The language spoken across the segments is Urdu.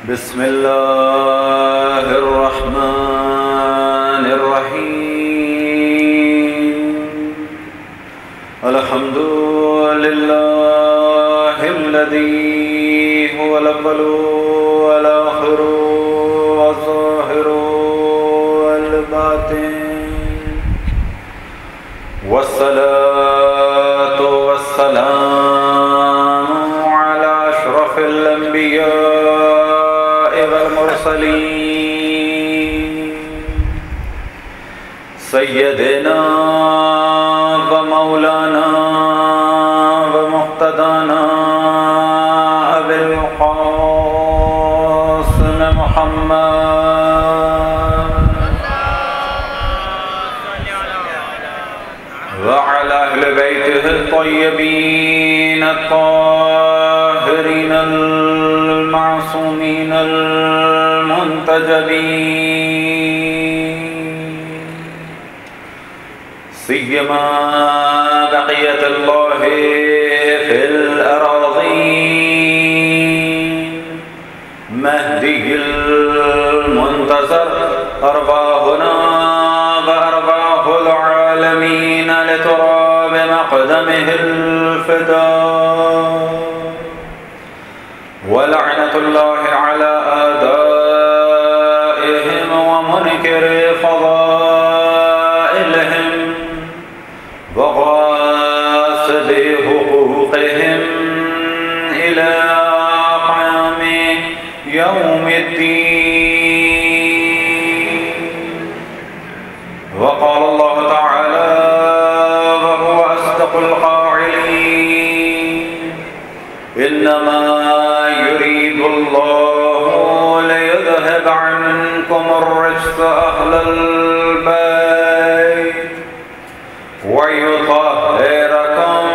بسم اللہ الرحمن الرحیم الحمد للہ الذی هو الاول والآخر والظاہر والباطن والصلاة والسلام على أشرف الأنبياء والمرسلين سيدنا ومولانا ومقتدانا أبي القاسم محمد وعلى أهل بيته الطيبين الطاهرين المعصومين المنتجبين سيما بقية الله في الأراضين مهدي المنتظر أرواحنا وأرواح العالمين لتراب مقدمه الفداء ولعنة الله على أعدائهم ومنكر فضائلهم وغاصب حقوقهم إلى قيام يوم الدين وقال الله تعالى وهو أصدق القائلين إنما يريد الله ليذهب عنكم الرجس أهل البيت ويطهركم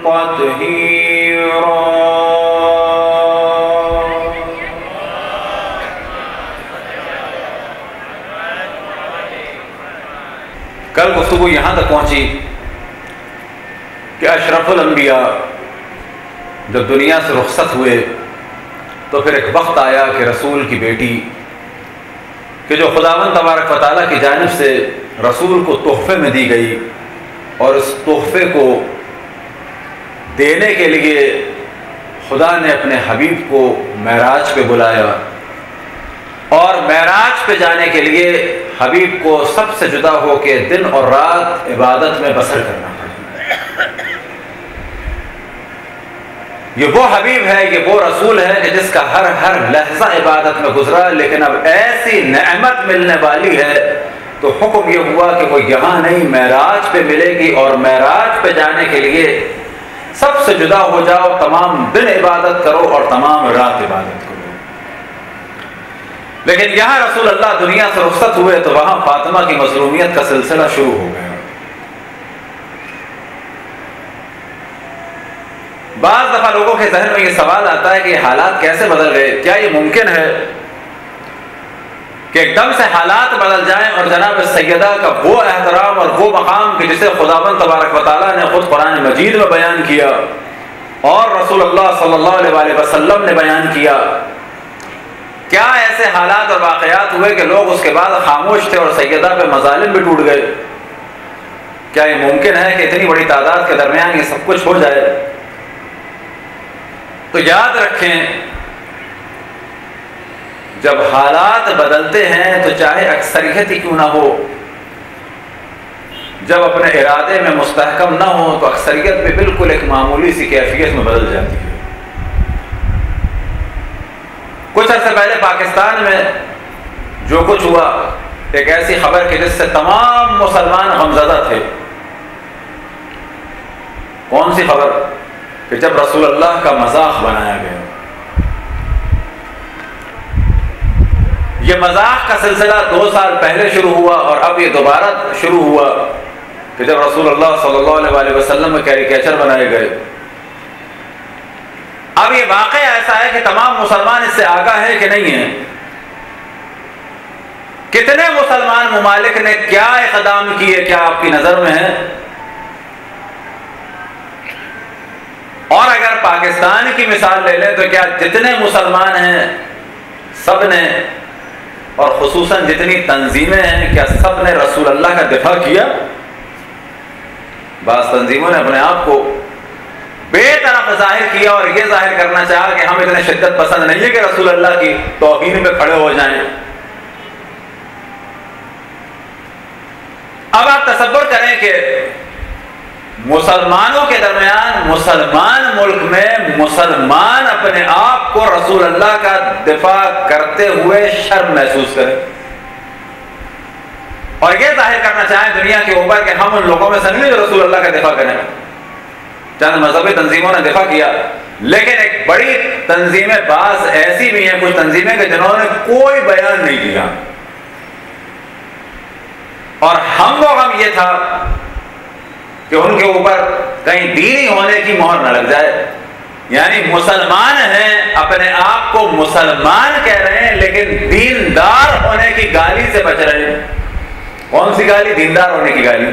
تطهيرا. کل گفتگو یہاں تک پہنچی کہ اشرف الانبیاء جب دنیا سے رخصت ہوئے تو پھر ایک وقت آیا کہ رسول کی بیٹی کہ جو خداوند تبارک و تعالیٰ کی جانب سے رسول کو تحفے میں دی گئی اور اس تحفے کو دینے کے لیے خدا نے اپنے حبیب کو معراج پہ بلایا اور معراج پہ جانے کے لیے حبیب کو سب سے جدا ہو کے دن اور رات عبادت میں بسر کرنا پڑا. یہ وہ حبیب ہے، یہ وہ رسول ہے کہ جس کا ہر لحظہ عبادت میں گزرا، لیکن اب ایسی نعمت ملنے والی ہے تو حکم یہ ہوا کہ وہ یہاں نہیں معراج پہ ملے گی، اور معراج پہ جانے کے لیے سب سے جدا ہو جاؤ، تمام دن عبادت کرو اور تمام رات عبادت کرو. لیکن یہاں رسول اللہ دنیا سے رخصت ہوئے تو وہاں فاطمہ کی مظلومیت کا سلسلہ شروع ہو گیا. بعض دفعہ لوگوں کے ذہن میں یہ سوال آتا ہے کہ یہ حالات کیسے بدل گئے؟ کیا یہ ممکن ہے کہ ایک دم سے حالات بدل جائیں اور جناب سیدہ کا وہ احترام اور وہ مقام کہ جسے خداوند تبارک و تعالیٰ نے خود قرآن مجید میں بیان کیا اور رسول اللہ صلی اللہ علیہ وسلم نے بیان کیا، کیا ایسے حالات اور واقعات ہوئے کہ لوگ اس کے بعد خاموش تھے اور سیدہ پہ مظالم بھی ٹوٹ گئے؟ کیا یہ ممکن ہے کہ اتنی بڑی تعداد کے درمیان یہ سب کچھ ہو جائے؟ تو یاد رکھیں، جب حالات بدلتے ہیں تو چاہے اکثریت ہی کیوں نہ ہو، جب اپنے ارادے میں مستحکم نہ ہو تو اکثریت بھی بالکل ایک معمولی سی کیفیت میں بدل جاتی ہے. کچھ عرصے پہلے پاکستان میں جو کچھ ہوا، ایک ایسی خبر کہ جس سے تمام مسلمان غمزدہ تھے. کون سی خبر؟ کہ جب رسول اللہ کا مذاق بنایا گیا. یہ مذاق کا سلسلہ 2 سال پہلے شروع ہوا اور اب یہ دوبارہ شروع ہوا کہ جب رسول اللہ صلی اللہ علیہ وسلم میں کیریکیچر بنائے گئے. اب یہ واقعہ ایسا ہے کہ تمام مسلمان اس سے آگاہ ہے کہ نہیں ہیں. کتنے مسلمان ممالک نے کیا اقدام کیے، کیا آپ کی نظر میں ہے؟ اور اگر پاکستان کی مثال لے لیں تو کیا جتنے مسلمان ہیں سب نے، اور خصوصاً جتنی تنظیمیں ہیں، کیا سب نے رسول اللہ کا دفاع کیا؟ بعض تنظیموں نے اپنے آپ کو بے طرف ظاہر کیا اور یہ ظاہر کرنا چاہا کہ ہم اتنے شدت پسند نہیں ہے کہ رسول اللہ کی توہین میں کھڑے ہو جائیں۔ اب آپ تصور کریں کہ مسلمانوں کے درمیان، مسلمان ملک میں مسلمان اپنے آپ کو رسول اللہ کا دفاع کرتے ہوئے شرم محسوس کریں اور یہ ظاہر کرنا چاہیں دنیا کے اوپر کہ ہم ان لوگوں میں سے نہیں جو رسول اللہ کا دفاع کریں۔ چند مذہبی تنظیموں نے دفاع کیا، لیکن ایک بڑی تنظیمیں بعض ایسی بھی ہیں، کچھ تنظیمیں کہ جنہوں نے کوئی بیان نہیں دیا، اور ہم کو غم یہ تھا کہ ان کے اوپر کہیں دینی ہونے کی مہر نہ لگ جائے۔ یعنی مسلمان ہیں، اپنے آپ کو مسلمان کہہ رہے ہیں، لیکن دیندار ہونے کی گالی سے بچ رہے ہیں۔ کون سی گالی؟ دیندار ہونے کی گالی۔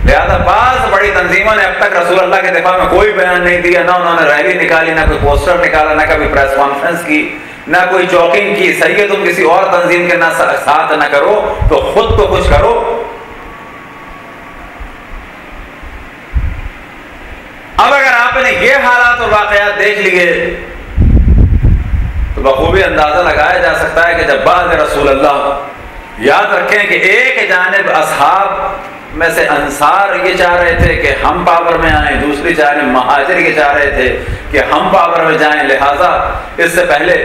لہذا بعض بڑی تنظیموں نے اب تک رسول اللہ کے دفاع میں کوئی بیان نہیں دیا، نہ انہوں نے ریلی نکالی، نہ کوئی پوسٹر نکالا، نہ کبھی پریس کانفرنس کی، نہ کوئی چوکنگ کی۔ صحیح ہے، تم کسی اور تنظیم کے نہ ساتھ نہ کرو تو خود تو کچھ کرو۔ اب اگر آپ نے یہ حالات اور واقعات دیکھ لیے تو بخوبی اندازہ لگایا جا سکتا ہے کہ جب بعد رسول اللہ، یاد رکھیں کہ ایک جانب اصحاب میں سے انصار یہ چاہ رہے تھے کہ ہم پاور میں آئیں، دوسری جانب مہاجر یہ چاہ رہے تھے کہ ہم پاور میں جائیں۔ لہٰذا اس سے پہلے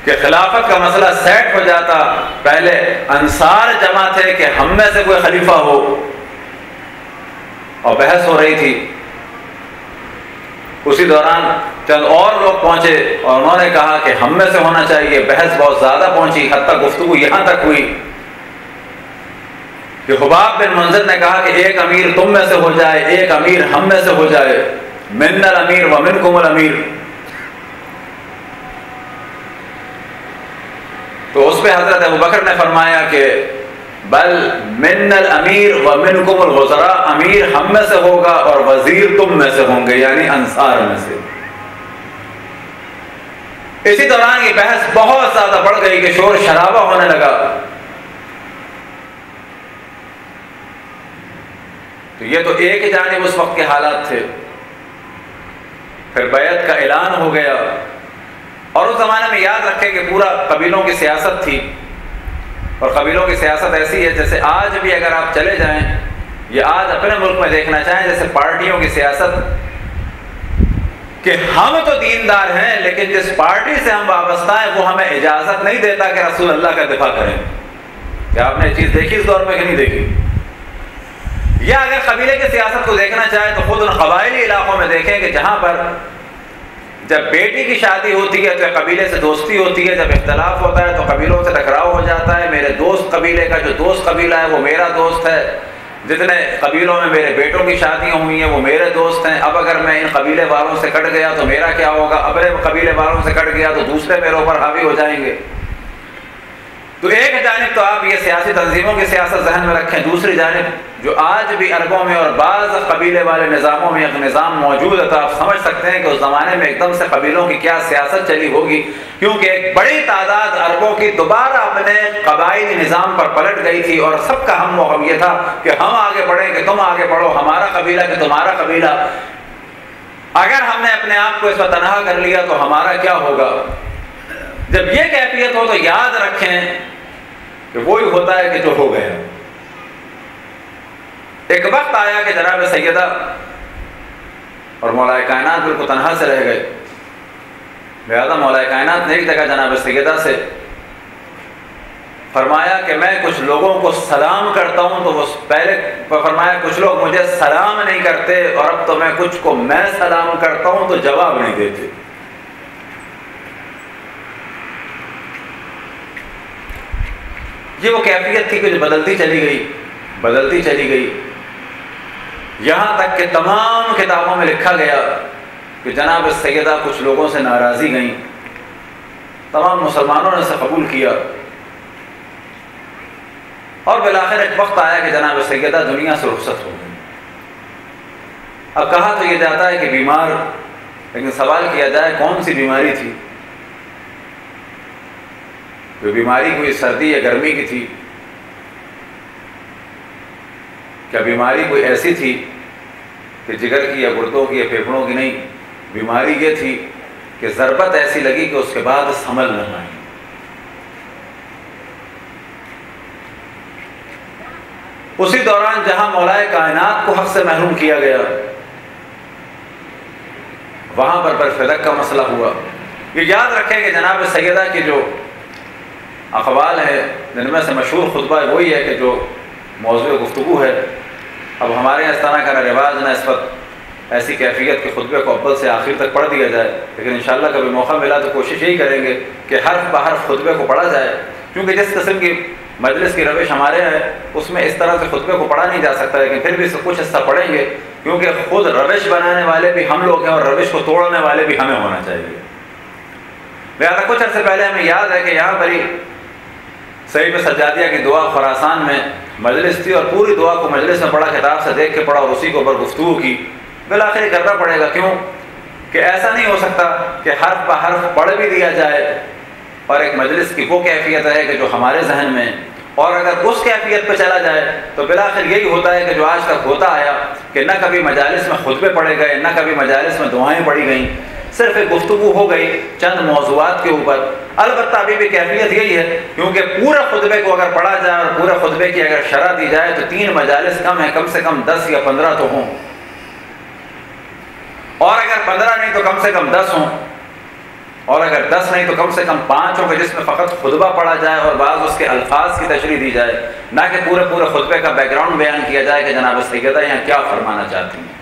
کہ خلافت کا مسئلہ سیٹ ہو جاتا، پہلے انصار جمع تھے کہ ہم میں سے کوئی خلیفہ ہو، اور بحث ہو رہی تھی۔ اسی دوران چند اور لوگ پہنچے اور انہوں نے کہا کہ ہم میں سے ہونا چاہیے۔ بحث بہت زیادہ پہنچی، حتیٰ گفتگو یہاں تک ہوئی کہ حباب بن منذر نے کہا کہ ایک امیر تم میں سے ہو جائے، ایک امیر ہم میں سے ہو جائے، من الامیر و منکم الامیر۔ تو اس پہ حضرت ابوبکر نے فرمایا کہ بل من الامیر و منکم الوزراء، امیر ہم میں سے ہوگا اور وزیر تم میں سے ہوں گے، یعنی انصار میں سے۔ اسی دوران یہ بحث بہت زیادہ بڑھ گئی کہ شور شرابہ ہونے لگا۔ تو یہ تو ایک جانب اس وقت کے حالات تھے۔ پھر بیعت کا اعلان ہو گیا، اور اس زمانے میں یاد رکھیں کہ پورا قبیلوں کی سیاست تھی، اور قبیلوں کی سیاست ایسی ہے جیسے آج بھی اگر آپ چلے جائیں یا آج اپنے ملک میں دیکھنا چاہیں جیسے پارٹیوں کی سیاست، کہ ہم تو دیندار ہیں لیکن جس پارٹی سے ہم وابستہ ہیں وہ ہمیں اجازت نہیں دیتا کہ رسول اللہ کا دفاع کریں۔ کیا آپ نے یہ چیز دیکھی اس دور میں کہ نہیں دیکھی؟ یا اگر قبیلے کی سیاست کو دیکھنا چاہیں تو خود ان قبائلی علاقوں میں دیکھیں کہ جہاں پر جب بیٹی کی شادی ہوتی ہے تو قبیلے سے دوستی ہوتی ہے، جب اختلاف ہوتا ہے تو قبیلوں سے ٹکراؤ ہو جاتا ہے۔ میرے دوست قبیلے کا جو دوست قبیلہ ہے وہ میرا دوست ہے، جتنے قبیلوں میں میرے بیٹوں کی شادیاں ہوئی ہیں وہ میرے دوست ہیں۔ اب اگر میں ان قبیلے والوں سے کٹ گیا تو میرا کیا ہوگا؟ اپنے قبیلے والوں سے کٹ گیا تو دوسرے میرے اوپر حاوی ہو جائیں گے۔ تو ایک جانب تو آپ یہ سیاسی تنظیموں کی سیاست ذہن میں رکھیں، دوسری جانب جو آج بھی عربوں میں اور بعض قبیلے والے نظاموں میں ایک نظام موجود ہے، تو آپ سمجھ سکتے ہیں کہ اس زمانے میں ایک دم سے قبیلوں کی کیا سیاست چلی ہوگی، کیونکہ ایک بڑی تعداد عربوں کی دوبارہ اپنے قبائلی نظام پر پلٹ گئی تھی، اور سب کا ہم و غم یہ تھا کہ ہم آگے بڑھیں کہ تم آگے بڑھو، ہمارا قبیلہ کہ تمہارا قبیلہ۔ اگر ہم نے اپنے آپ کو اس پر تنہا کر لیا تو ہمارا کیا ہوگا؟ جب یہ کیفیت ہو تو یاد رکھیں کہ وہی ہوتا ہے کہ جو ہو گیا۔ ایک وقت آیا کہ جناب سیدہ اور مولا کائنات بالکل تنہا سے رہ گئے، لہذا مولا کائنات نے ایک جگہ جناب سیدہ سے فرمایا کہ میں کچھ لوگوں کو سلام کرتا ہوں، تو وہ پہلے فرمایا کچھ لوگ مجھے سلام نہیں کرتے، اور اب تو میں کچھ کو میں سلام کرتا ہوں تو جواب نہیں دیتے۔ یہ وہ کیفیت تھی کہ جو بدلتی چلی گئی، یہاں تک کہ تمام کتابوں میں لکھا گیا کہ جناب سیدہ کچھ لوگوں سے ناراضی گئیں، تمام مسلمانوں نے اسے قبول کیا، اور بالآخر ایک وقت آیا کہ جناب سیدہ دنیا سے رخصت ہو گئی۔ اب کہا تو یہ جاتا ہے کہ بیمار، لیکن سوال کیا جائے کون سی بیماری تھی؟ کوئی بیماری کوئی سردی یا گرمی کی تھی؟ کیا بیماری کوئی ایسی تھی کہ جگر کی یا گردوں کی یا پھیپھڑوں کی؟ نہیں، بیماری یہ تھی کہ ضربت ایسی لگی کہ اس کے بعد سنبھل نہ پائی۔ اسی دوران جہاں مولا کائنات کو حق سے محروم کیا گیا، وہاں پر برفدق کا مسئلہ ہوا۔ یہ یاد رکھیں کہ جناب سیدہ کی جو اقوال ہے، جن میں سے مشہور خطبہ وہی ہے کہ جو موضوع گفتگو ہے۔ اب ہمارے یہاں اس طرح کا رواج نہ اس وقت ایسی کیفیت کے خطبے کو اول سے آخر تک پڑھ دیا جائے، لیکن انشاءاللہ کبھی موقع ملا تو کوشش یہی کریں گے کہ حرف بحرف خطبے کو پڑھا جائے، کیونکہ جس قسم کی مجلس کی روش ہمارے ہیں اس میں اس طرح سے خطبے کو پڑھا نہیں جا سکتا، لیکن پھر بھی اس کو کچھ حصہ پڑھیں گے، کیونکہ خود روش بنانے والے بھی ہم لوگ ہیں اور روش کو توڑنے والے بھی ہمیں ہونا چاہیے۔ لہٰذا کچھ عرصے پہلے ہمیں یاد ہے کہ یہاں پر ہی صحیح سجادیہ کی دعا خراسان میں مجلس تھی، اور پوری دعا کو مجلس میں پڑھا، کتاب سے دیکھ کے پڑھا اور اسی کے اوپر گفتگو کی۔ بالآخر یہ کرنا پڑے گا، کیوں کہ ایسا نہیں ہو سکتا کہ حرف بحرف پڑھ بھی دیا جائے اور ایک مجلس کی وہ کیفیت ہے کہ جو ہمارے ذہن میں، اور اگر اس کیفیت پہ چلا جائے تو بالآخر یہی ہوتا ہے کہ جو آج تک ہوتا آیا کہ نہ کبھی مجالس میں خطبے پڑھے گئے، نہ کبھی مجالس میں دعائیں پڑھی گئیں، صرف ایک گفتگو ہو گئی چند موضوعات کے اوپر۔ البتہ ابھی بھی کیفیت یہی ہے، کیونکہ پورے خطبے کو اگر پڑھا جائے اور پورے خطبے کی اگر شرح دی جائے تو 3 مجالس کم ہیں، کم سے کم 10 یا 15 تو ہوں، اور اگر 15 نہیں تو کم سے کم 10 ہوں، اور اگر 10 نہیں تو کم سے کم 5 ہوں کہ جس میں فقط خطبہ پڑھا جائے اور بعض اس کے الفاظ کی تشریح دی جائے، نہ کہ پورے خطبے کا بیک گراؤنڈ بیان کیا جائے کہ جناب سیدہ یہاں کیا فرمانا چاہتی ہیں۔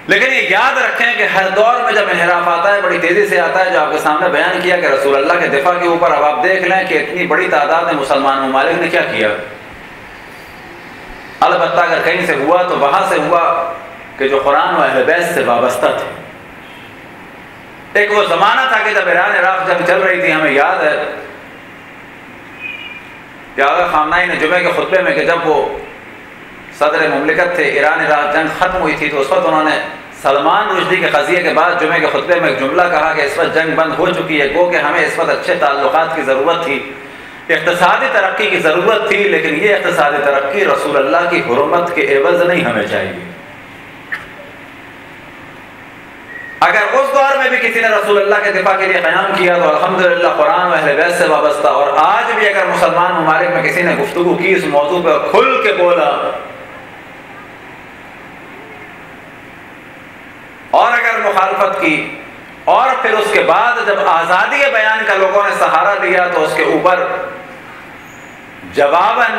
لیکن یہ یاد رکھیں کہ ہر دور میں جب انحراف آتا ہے بڑی تیزی سے آتا ہے، جو آپ کے سامنے بیان کیا کہ رسول اللہ کے دفاع کے اوپر اب آپ دیکھ لیں کہ اتنی بڑی تعداد میں مسلمان ممالک نے کیا کیا۔ البتہ اگر کہیں سے ہوا تو وہاں سے ہوا کہ جو قرآن و اہل بیت سے وابستہ تھے۔ ایک وہ زمانہ تھا کہ جب ایران عراق جنگ چل رہی تھی، ہمیں یاد ہے کہ آغا خامنہئی نے جمعے کے خطبے میں کہ جب وہ صدر مملکت تھے، ایران عراق جنگ ختم ہوئی تھی، تو اس وقت انہوں نے سلمان رشدی کے قضیے کے بعد جمعے کے خطبے میں ایک جملہ کہا کہ اس وقت جنگ بند ہو چکی ہے، گو کہ ہمیں اس وقت اچھے تعلقات کی ضرورت تھی، اقتصادی ترقی کی ضرورت تھی، لیکن یہ اقتصادی ترقی رسول اللہ کی حرمت کے عوض نہیں ہمیں چاہیے۔ اگر اس دور میں بھی کسی نے رسول اللہ کے دفاع کے لیے قیام کیا تو الحمدللہ قرآن و اہل بیت سے وابستہ، اور آج بھی اگر مسلمان ممالک میں کسی نے گفتگو کی اس موضوع پہ کھل کے بولا، اور اگر مخالفت کی، اور پھر اس کے بعد جب آزادی بیان کا لوگوں نے سہارا لیا تو اس کے اوپر جواباً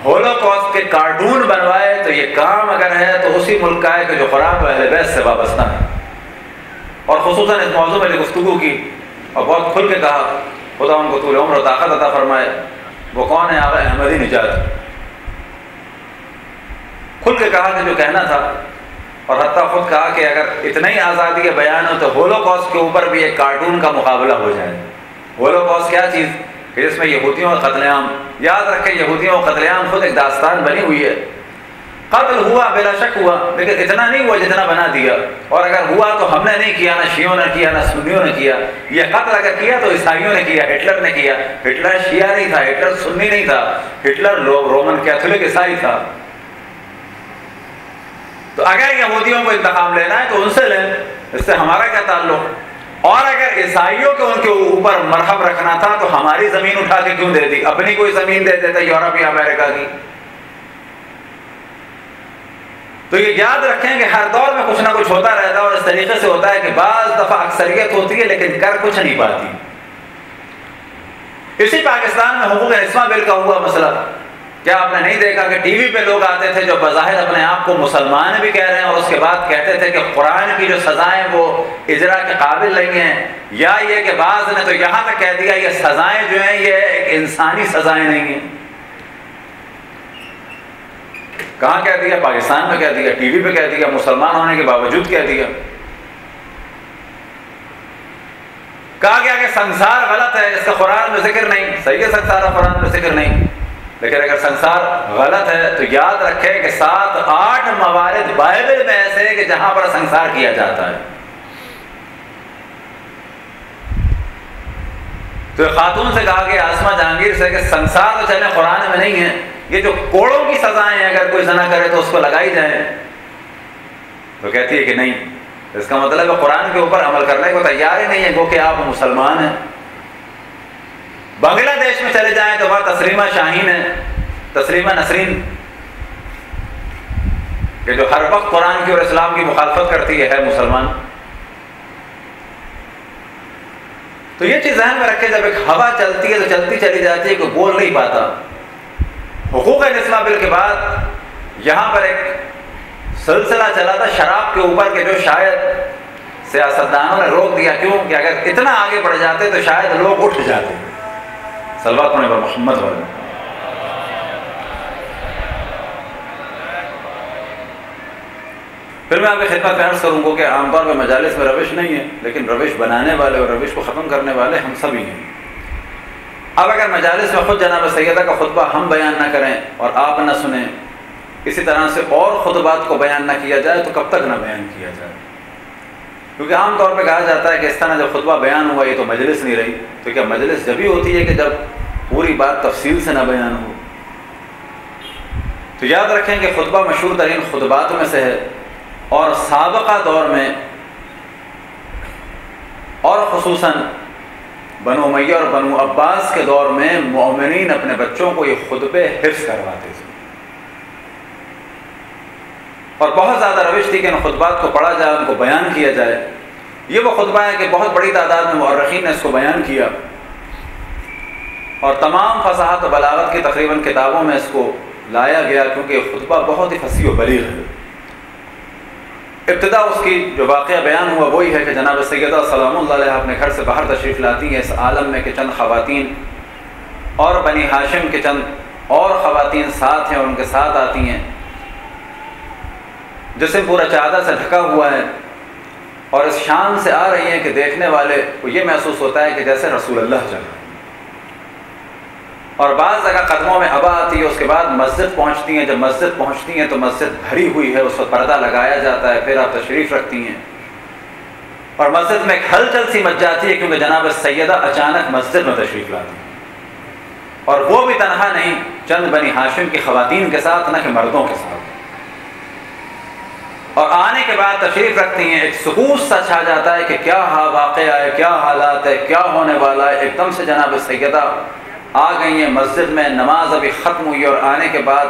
ہولوکاسٹ کے کارٹون بنوائے، تو یہ کام اگر ہے تو اسی ملک کا ہے کہ جو قرآن و اہل بیت سے وابستہ ہے، اور خصوصاً اس موضوع میں گفتگو کی اور بہت کھل کے کہا، خدا ان کو طول عمر و طاقت عطا فرمائے۔ وہ کون ہے؟ آغا احمدی نژاد۔ کھل کے کہا کہ جو کہنا تھا، اور حتیٰ خود کہا کہ اگر اتنا ہی آزادی بیان ہو تو ہولوکاسٹ کے اوپر بھی ایک کارٹون کا مقابلہ ہو جائے۔ ہولوکاسٹ کیا چیز کہ جس میں یہودیوں کا قتل عام، یاد رکھیں یہودیوں کا قتل عام خود ایک داستان بنی ہوئی ہے، قتل ہوا بلا شک ہوا، لیکن اتنا نہیں ہوا جتنا بنا دیا، اور اگر ہوا تو ہم نے نہیں کیا، نہ شیعوں نے کیا، نہ سنیوں نے کیا۔ یہ قتل اگر کیا تو عیسائیوں نے کیا، ہٹلر نے کیا۔ ہٹلر شیعہ نہیں تھا، ہٹلر سنی نہیں تھا، ہٹلر رومن کیتھولک عیسائی تھا۔ تو اگر یہودیوں کو انتقام لینا ہے تو ان سے لیں، اس سے ہمارا کیا تعلق؟ اور اگر عیسائیوں کو ان کے اوپر مرہم رکھنا تھا تو ہماری زمین اٹھا کے کیوں دے دی؟ اپنی کوئی زمین دے دیتے یورپ یا امریکہ کی۔ تو یہ یاد رکھیں کہ ہر دور میں کچھ نہ کچھ ہوتا رہتا ہے، اور اس طریقے سے ہوتا ہے کہ بعض دفعہ اکثریت ہوتی ہے لیکن کر کچھ نہیں پاتی۔ اسی پاکستان میں حقوق نسواں بل کا ہوا مسئلہ، کیا آپ نے نہیں دیکھا کہ ٹی وی پہ لوگ آتے تھے جو بظاہر اپنے آپ کو مسلمان بھی کہہ رہے ہیں، اور اس کے بعد کہتے تھے کہ قرآن کی جو سزائیں وہ اجرا کے قابل نہیں ہیں، یا یہ کہ بعض نے تو یہاں تک کہہ دیا یہ سزائیں جو ہیں یہ ایک انسانی سزائیں نہیں ہیں۔ کہاں کہہ دیا؟ پاکستان میں کہہ دیا، ٹی وی پہ کہہ دیا، مسلمان ہونے کے باوجود کہہ دیا۔ کہا گیا کہ سنسار غلط ہے، اس کا قرآن میں ذکر نہیں، صحیح ہے سنسار قرآن میں ذکر نہیں، لیکن اگر سنسار غلط ہے تو یاد رکھے کہ 7-8 موارد بائبل میں ایسے ہیں کہ جہاں پر سنسار کیا جاتا ہے. تو خاتون سے کہا کہ آسما جہانگیر سے کہ سنسار تو چلے قرآن میں نہیں ہے, یہ جو کوڑوں کی سزائیں ہیں اگر کوئی زنا کرے تو اس کو لگائی جائیں. تو کہتی ہے کہ نہیں, اس کا مطلب ہے قرآن کے اوپر عمل کرنے کو تیار ہی نہیں ہے, گو کہ آپ مسلمان ہیں. بنگلہ دیش میں چلے جائیں تو وہاں تسلیمہ شاہین ہے, تسلیمہ نسرین, کہ جو ہر وقت قرآن کی اور اسلام کی مخالفت کرتی ہے مسلمان. تو یہ چیز ذہن میں رکھے, جب ایک ہوا چلتی ہے تو چلتی چلی جاتی ہے, کوئی بول نہیں پاتا. حقوق نسواں بل کے بعد یہاں پر ایک سلسلہ چلا تھا شراب کے اوپر کہ جو شاید سیاستدانوں نے روک دیا. کیوں کہ اگر اتنا آگے بڑھ جاتے تو شاید لوگ اٹھ جاتے. صلوات پڑھنے پر محمد والے. پھر میں آپ کی خدمت میں عرض کروں گا کہ عام طور پہ مجالس میں روش نہیں ہے, لیکن روش بنانے والے اور روش کو ختم کرنے والے ہم سبھی ہیں. اب اگر مجالس میں خود جناب سیدہ کا خطبہ ہم بیان نہ کریں اور آپ نہ سنیں, اسی طرح سے اور خطبات کو بیان نہ کیا جائے, تو کب تک نہ بیان کیا جائے؟ کیونکہ عام طور پہ کہا جاتا ہے کہ اس طرح جب خطبہ بیان ہوا یہ تو مجلس نہیں رہی. تو کیا مجلس جب ہی ہوتی ہے کہ جب پوری بات تفصیل سے نہ بیان ہو؟ تو یاد رکھیں کہ خطبہ مشہور ترین خطبات میں سے ہے, اور سابقہ دور میں اور خصوصاً بنو امیہ اور بنو عباس کے دور میں مومنین اپنے بچوں کو یہ خطبے حفظ کرواتے تھے, اور بہت زیادہ روش تھی کہ ان خطبات کو پڑھا جائے, ان کو بیان کیا جائے. یہ وہ خطبہ ہے کہ بہت بڑی تعداد میں مؤرخین نے اس کو بیان کیا, اور تمام فصاحت و بلاغت کی تقریباً کتابوں میں اس کو لایا گیا, کیونکہ یہ خطبہ بہت ہی فصیح و بلیغ ہے. ابتدا اس کی جو واقعہ بیان ہوا وہی ہے کہ جناب سیدہ سلام اللہ علیہ اپنے گھر سے باہر تشریف لاتی ہیں اس عالم میں کہ چند خواتین اور بنی ہاشم کے چند اور خواتین ساتھ ہیں, اور ان کے ساتھ آتی ہیں. جسم پورا چادر سے ڈھکا ہوا ہے, اور اس شان سے آ رہی ہیں کہ دیکھنے والے کو یہ محسوس ہوتا ہے کہ جیسے رسول اللہ چل رہے ہیں. اور بعض جگہ قدموں میں ابا آتی ہے. اس کے بعد مسجد پہنچتی ہیں. جب مسجد پہنچتی ہیں تو مسجد بھری ہوئی ہے, اس وقت پردہ لگایا جاتا ہے. پھر آپ تشریف رکھتی ہیں, اور مسجد میں ایک ہلچل سی مچ جاتی ہے, کیونکہ جناب سیدہ اچانک مسجد میں تشریف لاتی ہیں, اور وہ بھی تنہا نہیں, چند بنی ہاشم کی خواتین کے ساتھ, نہ کہ مردوں کے ساتھ. اور آنے کے بعد تشریف رکھتی ہیں. ایک سکوت سا چھا جاتا ہے کہ کیا واقعہ ہے, کیا حالات ہے, کیا ہونے والا ہے. ایک دم سے جناب سیدہ آ گئی ہیں مسجد میں, نماز ابھی ختم ہوئی اور آنے کے بعد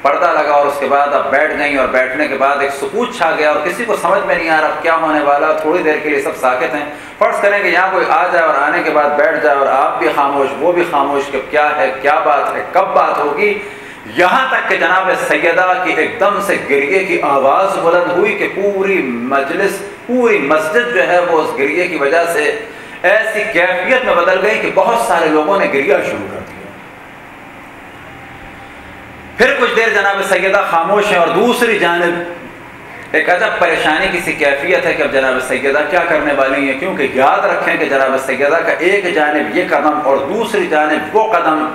پردہ لگا, اور اس کے بعد اب بیٹھ گئیں, اور بیٹھنے کے بعد ایک سکوت چھا گیا, اور کسی کو سمجھ میں نہیں آ رہا کیا ہونے والا. تھوڑی دیر کے لیے سب ساکت ہیں. فرض کریں کہ یہاں کوئی آ جائے اور آنے کے بعد بیٹھ جائے, اور آپ بھی خاموش, وہ بھی خاموش, کہ کیا ہے, کیا بات ہے, کب بات ہوگی. یہاں تک کہ جناب سیدہ کی ایک دم سے گریے کی آواز بلند ہوئی کہ پوری مجلس, پوری مسجد جو ہے وہ اس گریے کی وجہ سے ایسی کیفیت میں بدل گئی کہ بہت سارے لوگوں نے گریہ شروع کر دیا. پھر کچھ دیر جناب سیدہ خاموش ہیں, اور دوسری جانب ایک عجب پریشانی کی سی کیفیت ہے کہ اب جناب سیدہ کیا کرنے والی ہیں. کیونکہ یاد رکھیں کہ جناب سیدہ کا ایک جانب یہ قدم اور دوسری جانب وہ قدم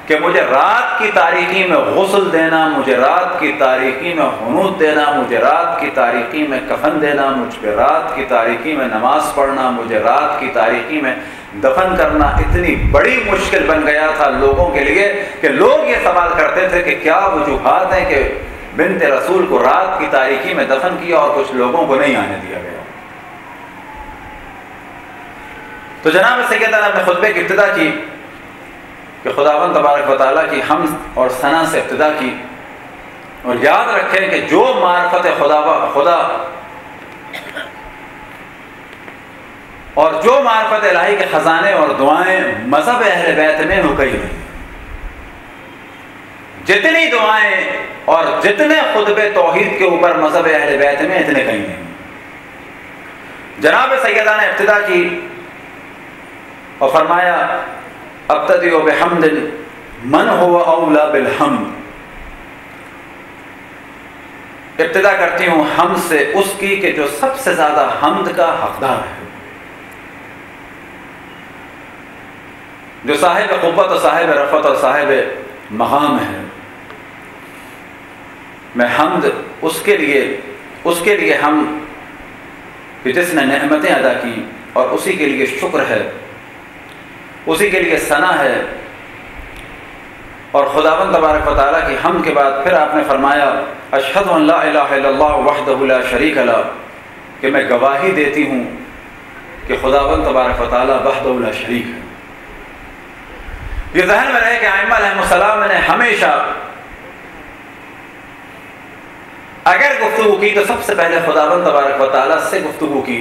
کہ مجھے رات کی تاریکی میں غسل دینا, مجھے رات کی تاریکی میں حنوط دینا, مجھے رات کی تاریکی میں کفن دینا, مجھ پہ رات کی تاریکی میں نماز پڑھنا, مجھے رات کی تاریکی میں دفن کرنا اتنی بڑی مشکل بن گیا تھا لوگوں کے لیے کہ لوگ یہ سوال کرتے تھے کہ کیا وجوہات ہیں کہ بنت رسول کو رات کی تاریکی میں دفن کیا اور کچھ لوگوں کو نہیں آنے دیا گیا. تو جناب سیدہ نے اپنے خطبے کی ابتدا کی کہ خداوند تبارک و تعالیٰ کی حمد اور ثنا سے ابتدا کی, اور یاد رکھیں کہ جو معرفت خدا اور جو معرفت الہی کے خزانے اور دعائیں مذہب اہل بیت میں ہو کہیں نہیں. جتنی دعائیں اور جتنے خطبے توحید کے اوپر مذہب اہل بیت میں, اتنے کہیں نہیں. جناب سیدہ نے ابتدا کی اور فرمایا ابتدئ بحمد من هو اولا بالحمد, ابتدا کرتی ہوں حمد سے اس کی کہ جو سب سے زیادہ حمد کا حقدار ہے, جو صاحب قوت اور صاحب رفعت اور صاحب مقام ہے. میں حمد اس کے لیے ہم کہ جس نے نعمتیں ادا کی، اور اسی کے لیے شکر ہے، اسی کے لیے ثنا ہے. اور خداوند تبارک و تعالیٰ کی حمد کے بعد پھر آپ نے فرمایا اشہد ان لا الہ الا اللہ وحدہ لا شریک لہ، کہ میں گواہی دیتی ہوں کہ خداوند تبارک و تعالیٰ وحدہ لا شریک ہے. یہ ذہن میں رہے کہ ائمہ علیہم السلام نے ہمیشہ اگر گفتگو کی تو سب سے پہلے خداوند تبارک و تعالیٰ سے گفتگو کی.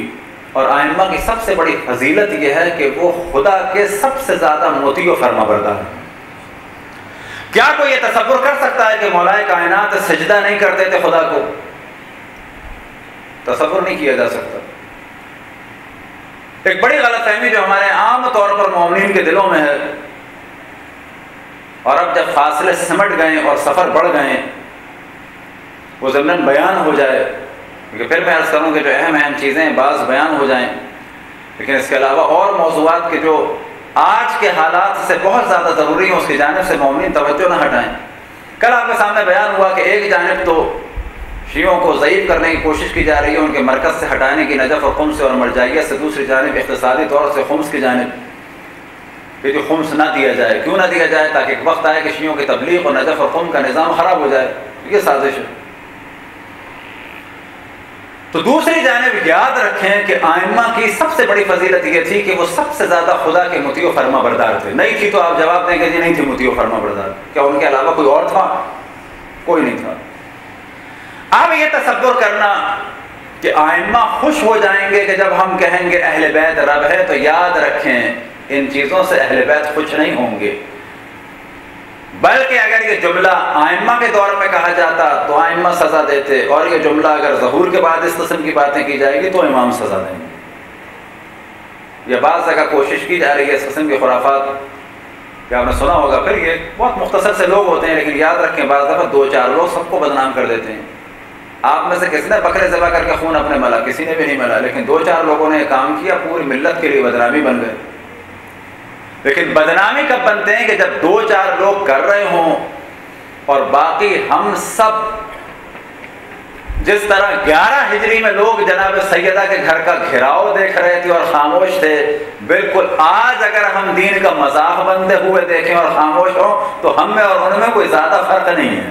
اور ائمہ کی سب سے بڑی فضیلت یہ ہے کہ وہ خدا کے سب سے زیادہ مطیع و فرما بردار ہیں. کیا کوئی یہ تصور کر سکتا ہے کہ مولائے کائنات سجدہ نہیں کرتے تھے خدا کو؟ تصور نہیں کیا جا سکتا. ایک بڑی غلط فہمی جو ہمارے عام طور پر مومنین کے دلوں میں ہے، اور اب جب فاصلے سمٹ گئے اور سفر بڑھ گئے وہ ضمن بیان ہو جائے، کیونکہ پھر میں عرض کروں کہ جو اہم چیزیں بعض بیان ہو جائیں، لیکن اس کے علاوہ اور موضوعات کے جو آج کے حالات سے بہت زیادہ ضروری ہیں اس کی جانب سے مومنین توجہ نہ ہٹائیں. کل آپ کے سامنے بیان ہوا کہ ایک جانب تو شیعوں کو ضعیف کرنے کی کوشش کی جا رہی ہے، ان کے مرکز سے ہٹانے کی نجف اور خمس اور مرجعیت سے، دوسری جانب اقتصادی طور سے خمس کی جانب کہ جو خمس نہ دیا جائے. کیوں نہ دیا جائے؟ تاکہ ایک وقت آئے کہ شیعوں کی تبلیغ اور نجف اور خمس کا نظام خراب ہو جائے. یہ سازش ہے. تو دوسری جانب یاد رکھیں کہ ائمہ کی سب سے بڑی فضیلت یہ تھی کہ وہ سب سے زیادہ خدا کے مطیع و فرما بردار تھے. نہیں تھی تو آپ جواب دیں گے جی نہیں تھی مطیع و فرما بردار. کیا ان کے علاوہ کوئی اور تھا؟ کوئی نہیں تھا. اب یہ تصور کرنا کہ ائمہ خوش ہو جائیں گے کہ جب ہم کہیں گے اہل بیت رب ہے، تو یاد رکھیں ان چیزوں سے اہل بیت خوش نہیں ہوں گے. بلکہ اگر یہ جملہ ائمہ کے دور میں کہا جاتا تو ائمہ سزا دیتے، اور یہ جملہ اگر ظہور کے بعد اس قسم کی باتیں کی جائے گی تو امام سزا دیں گے. یہ بعض جگہ کوشش کی جا رہی ہے اس قسم کی خرافات کہ آپ نے سنا ہوگا. پھر یہ بہت مختصر سے لوگ ہوتے ہیں، لیکن یاد رکھیں بعض دفعہ 2-4 لوگ سب کو بدنام کر دیتے ہیں. آپ میں سے کس نے بکرے ذبح کر کے خون اپنے ملا؟ کسی نے بھی نہیں ملا، لیکن 2-4 لوگوں نے کام کیا، پوری ملت کے لیے بدنامی بن گئے. لیکن بدنامی کب بنتے ہیں؟ کہ جب 2-4 لوگ کر رہے ہوں اور باقی ہم سب، جس طرح 11 ہجری میں لوگ جناب سیدہ کے گھر کا گھراؤ دیکھ رہے تھے اور خاموش تھے، بالکل آج اگر ہم دین کا مذاق بنتے ہوئے دیکھیں اور خاموش ہوں تو ہم میں اور ان میں کوئی زیادہ فرق نہیں ہے.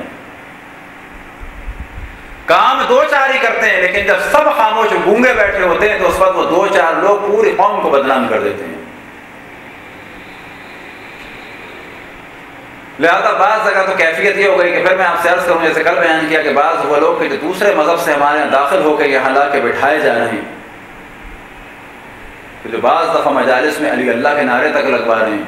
کام 2-4 ہی کرتے ہیں، لیکن جب سب خاموش گونگے بیٹھے ہوتے ہیں تو اس وقت وہ 2-4 لوگ پوری قوم کو بدنام کر دیتے ہیں. لہذا بعض جگہ تو کیفیت یہ ہو گئی کہ پھر میں آپ سے عرض کروں، جیسے کل بیان کیا کہ بعض وہ لوگ کہ جو دوسرے مذہب سے ہمارے یہاں داخل ہو کے یہاں لا کے بٹھائے جا رہے ہیں، کہ جو بعض دفعہ مجالس میں علی اللہ کے نعرے تک لگوا رہے ہیں،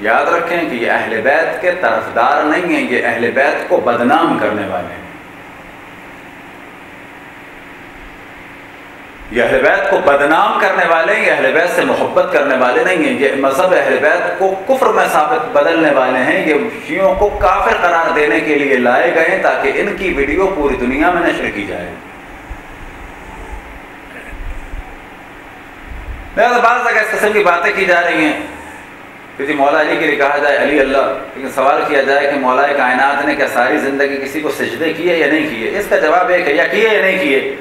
یاد رکھیں کہ یہ اہل بیت کے طرفدار نہیں ہیں، یہ اہل بیت کو بدنام کرنے والے ہیں. یہ اہل بیت کو بدنام کرنے والے ہیں، یہ اہل بیت سے محبت کرنے والے نہیں ہیں. یہ مذہب اہل بیت کو کفر میں ثابت بدلنے والے ہیں. یہ شیعوں کو کافر قرار دینے کے لیے لائے گئے تاکہ ان کی ویڈیو پوری دنیا میں نشر کی جائے. لہٰذا بعض جگہ اس قسم کی باتیں کی جا رہی ہیں کہ جی مولا علی کے لیے کہا جائے علی اللہ، لیکن سوال کیا جائے کہ مولا کائنات نے کیا ساری زندگی کسی کو سجدے کیے یا نہیں کیے؟ اس کا جواب ایک ہے، یا کیے یا نہیں کیے.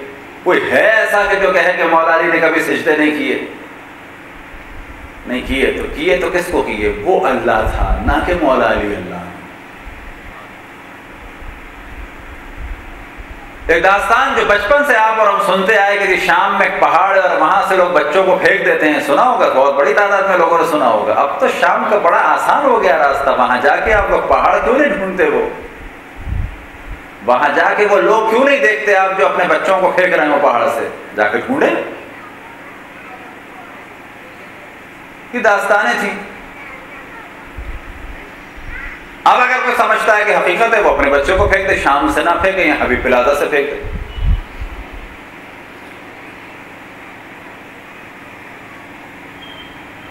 کوئی ہے ایسا کہ جو کہے کہ مولا علی نے کبھی سجدے نہیں کیے؟ نہیں کیے. تو کیے تو کس کو کیے؟ وہ اللہ تھا، نہ کہ مولا علی اللہ. ایک داستان جو بچپن سے آپ اور ہم سنتے آئے کہ شام میں ایک پہاڑ ہے اور وہاں سے لوگ بچوں کو پھینک دیتے ہیں، سنا ہوگا، بہت بڑی تعداد میں لوگوں نے سنا ہوگا. اب تو شام کا بڑا آسان ہو گیا راستہ، وہاں جا کے آپ لوگ پہاڑ کیوں نہیں ڈھونڈتے؟ وہاں جا کے وہ لوگ کیوں نہیں دیکھتے آپ جو اپنے بچوں کو پھینک رہے ہیں پہاڑ سے؟ جا کے ڈھونڈے. یہ داستانیں تھیں. اب اگر کوئی سمجھتا ہے کہ حقیقت ہے، وہ اپنے بچوں کو پھینک دے، شام سے نہ پھینکے یا حبیب پلازا سے پھینک دے.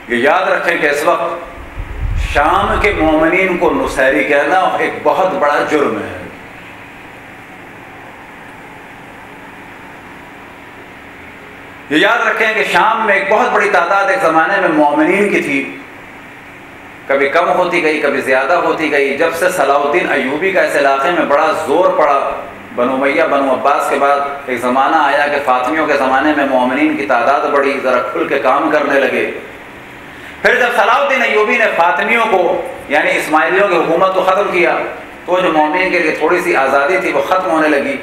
یہ یاد رکھیں کہ اس وقت شام کے مومنین کو نصیری کہنا ایک بہت بڑا جرم ہے. یہ یاد رکھیں کہ شام میں ایک بہت بڑی تعداد ایک زمانے میں مومنین کی تھی. کبھی کم ہوتی گئی، کبھی زیادہ ہوتی گئی۔ جب سے صلاح الدین ایوبی کا اس علاقے میں بڑا زور پڑا، بنو امیہ بنو عباس کے بعد ایک زمانہ آیا کہ فاطمیوں کے زمانے میں مومنین کی تعداد بڑھی، ذرا کھل کے کام کرنے لگے۔ پھر جب صلاح الدین ایوبی نے فاطمیوں کو یعنی اسماعیلیوں کی حکومت کو ختم کیا تو جو مومنین کے لیے تھوڑی سی آزادی تھی وہ ختم ہونے لگی،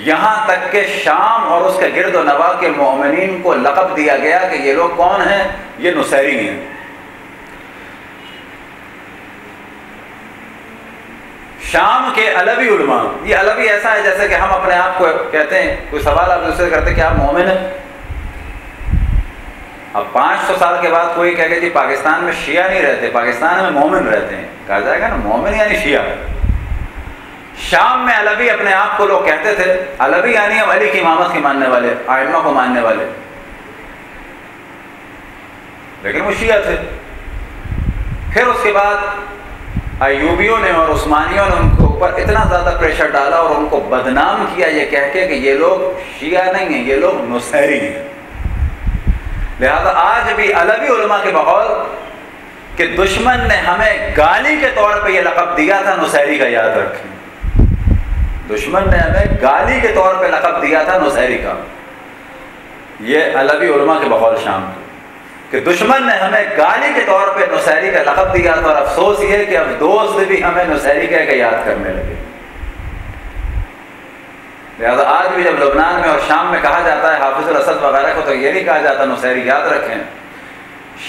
یہاں تک کہ شام اور اس کے گرد و نواح کے مومنین کو لقب دیا گیا کہ یہ لوگ کون ہیں؟ یہ نصیری ہیں۔ شام کے علوی علماء، یہ علوی ایسا ہے جیسے کہ ہم اپنے آپ کو کہتے ہیں، کوئی سوال آپ دوسرے سے کرتے ہیں کہ آپ مومن ہیں؟ اب 500 سال کے بعد کوئی کہے کہ جی پاکستان میں شیعہ نہیں رہتے، پاکستان میں مومن رہتے ہیں، کہا جائے گا نا مومن یعنی شیعہ۔ شام میں علوی اپنے آپ کو لوگ کہتے تھے، علوی یعنی ہم علی کی امامت کے ماننے والے، ائمہ کو ماننے والے، لیکن وہ شیعہ تھے۔ پھر اس کے بعد ایوبیوں نے اور عثمانیوں نے ان کے اوپر اتنا زیادہ پریشر ڈالا اور ان کو بدنام کیا یہ کہہ کے کہ یہ لوگ شیعہ نہیں ہیں، یہ لوگ نصیری ہیں۔ لہذا آج بھی علوی علماء کے بقول کہ دشمن نے ہمیں گالی کے طور پہ یہ لقب دیا تھا نصیری کا، یاد رکھیں، دشمن نے ہمیں گالی کے طور پہ لقب دیا تھا نصیری کا، یہ علوی علماء کے بقول شام کہ دشمن نے ہمیں گالی کے طور پہ نصیری کا لقب دیا تھا، اور افسوس یہ کہ اب دوست بھی ہمیں نصیری کہہ کے یاد کرنے لگے۔ لہذا آج بھی جب لبنان میں اور شام میں کہا جاتا ہے حافظ الاسد وغیرہ کو تو یہ نہیں کہا جاتا نصیری، یاد رکھیں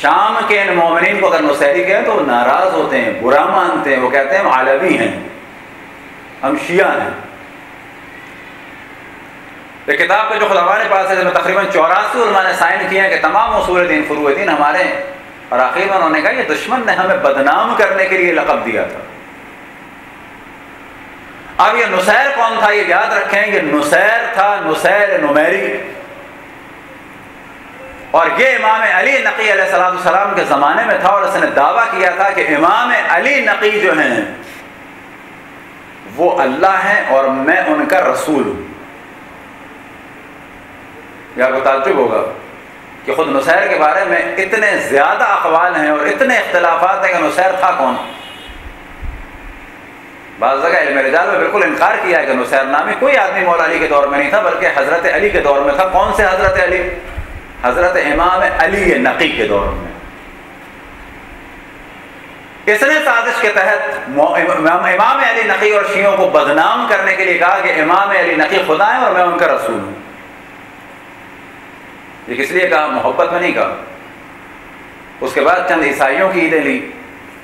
شام کے ان مومنین کو اگر نصیری کہیں تو وہ ناراض ہوتے ہیں، برا مانتے ہیں، وہ کہتے ہیں ہم علوی ہیں، ہم شیعہ ہیں۔ یہ کتاب کے جو خلفاء نے پاس ہے جس میں تقریباً 84 علماء نے سائن کیے ہیں کہ تمام اصول دین فروع دین ہمارے ہیں، اور آخر میں انہوں نے کہا یہ دشمن نے ہمیں بدنام کرنے کے لیے لقب دیا تھا۔ اب یہ نصیر کون تھا؟ یہ یاد رکھیں یہ نصیر تھا، نصیر نمیری، اور یہ امام علی نقی علیہ السلام کے زمانے میں تھا، اور اس نے دعویٰ کیا تھا کہ امام علی نقی جو ہیں وہ اللہ ہیں اور میں ان کا رسول ہوں۔ یہ آپ کو تعجب ہوگا کہ خود نصیر کے بارے میں اتنے زیادہ اقوال ہیں اور اتنے اختلافات ہیں کہ نصیر تھا کون۔ بعض جگہ علم رجال میں بالکل انکار کیا ہے کہ نصیر نامی کوئی آدمی مولا علی کے دور میں نہیں تھا، بلکہ حضرت علی کے دور میں تھا۔ کون سے حضرت علی؟ حضرت امام علی نقی کے دور میں۔ اس نے سازش کے تحت امام علی نقی اور شیعوں کو بدنام کرنے کے لیے کہا کہ امام علی نقی خدا ہیں اور میں ان کا رسول ہوں۔ یہ کس لیے کہا؟ محبت میں نہیں کہا۔ اس کے بعد چند عیسائیوں کی عیدیں لی،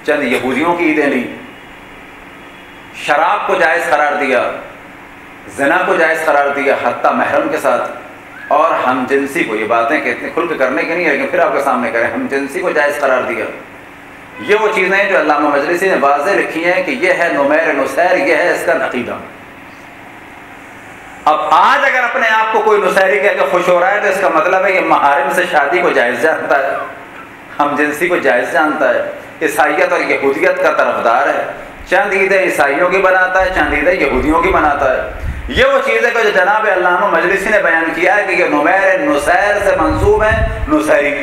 چند یہودیوں کی عیدیں لی، شراب کو جائز قرار دیا، زنا کو جائز قرار دیا حتیٰ محرم کے ساتھ، اور ہم جنسی کو، یہ باتیں کہ اتنی کھل کے کرنے کی نہیں ہے لیکن پھر آپ کے سامنے کریں، ہم جنسی کو جائز قرار دیا۔ یہ وہ چیزیں ہیں جو علامہ مجلسی نے واضح لکھی ہیں کہ یہ ہے نمیر نصیر، یہ ہے اس کا عقیدہ۔ اب آج اگر اپنے آپ کو کوئی نصیری کہہ کے خوش ہو رہا ہے تو اس کا مطلب ہے کہ محارم سے شادی کو جائز جانتا ہے، ہم جنسی کو جائز جانتا ہے، عیسائیت اور یہودیت کا طرفدار ہے، چند عیدیں عیسائیوں کی بناتا ہے، چند عیدیں یہودیوں کی بناتا ہے۔ یہ وہ چیزیں کہ جو جناب علامہ مجلسی نے بیان کیا ہے کہ یہ نمیر نصیر سے منسوب ہے نصیری،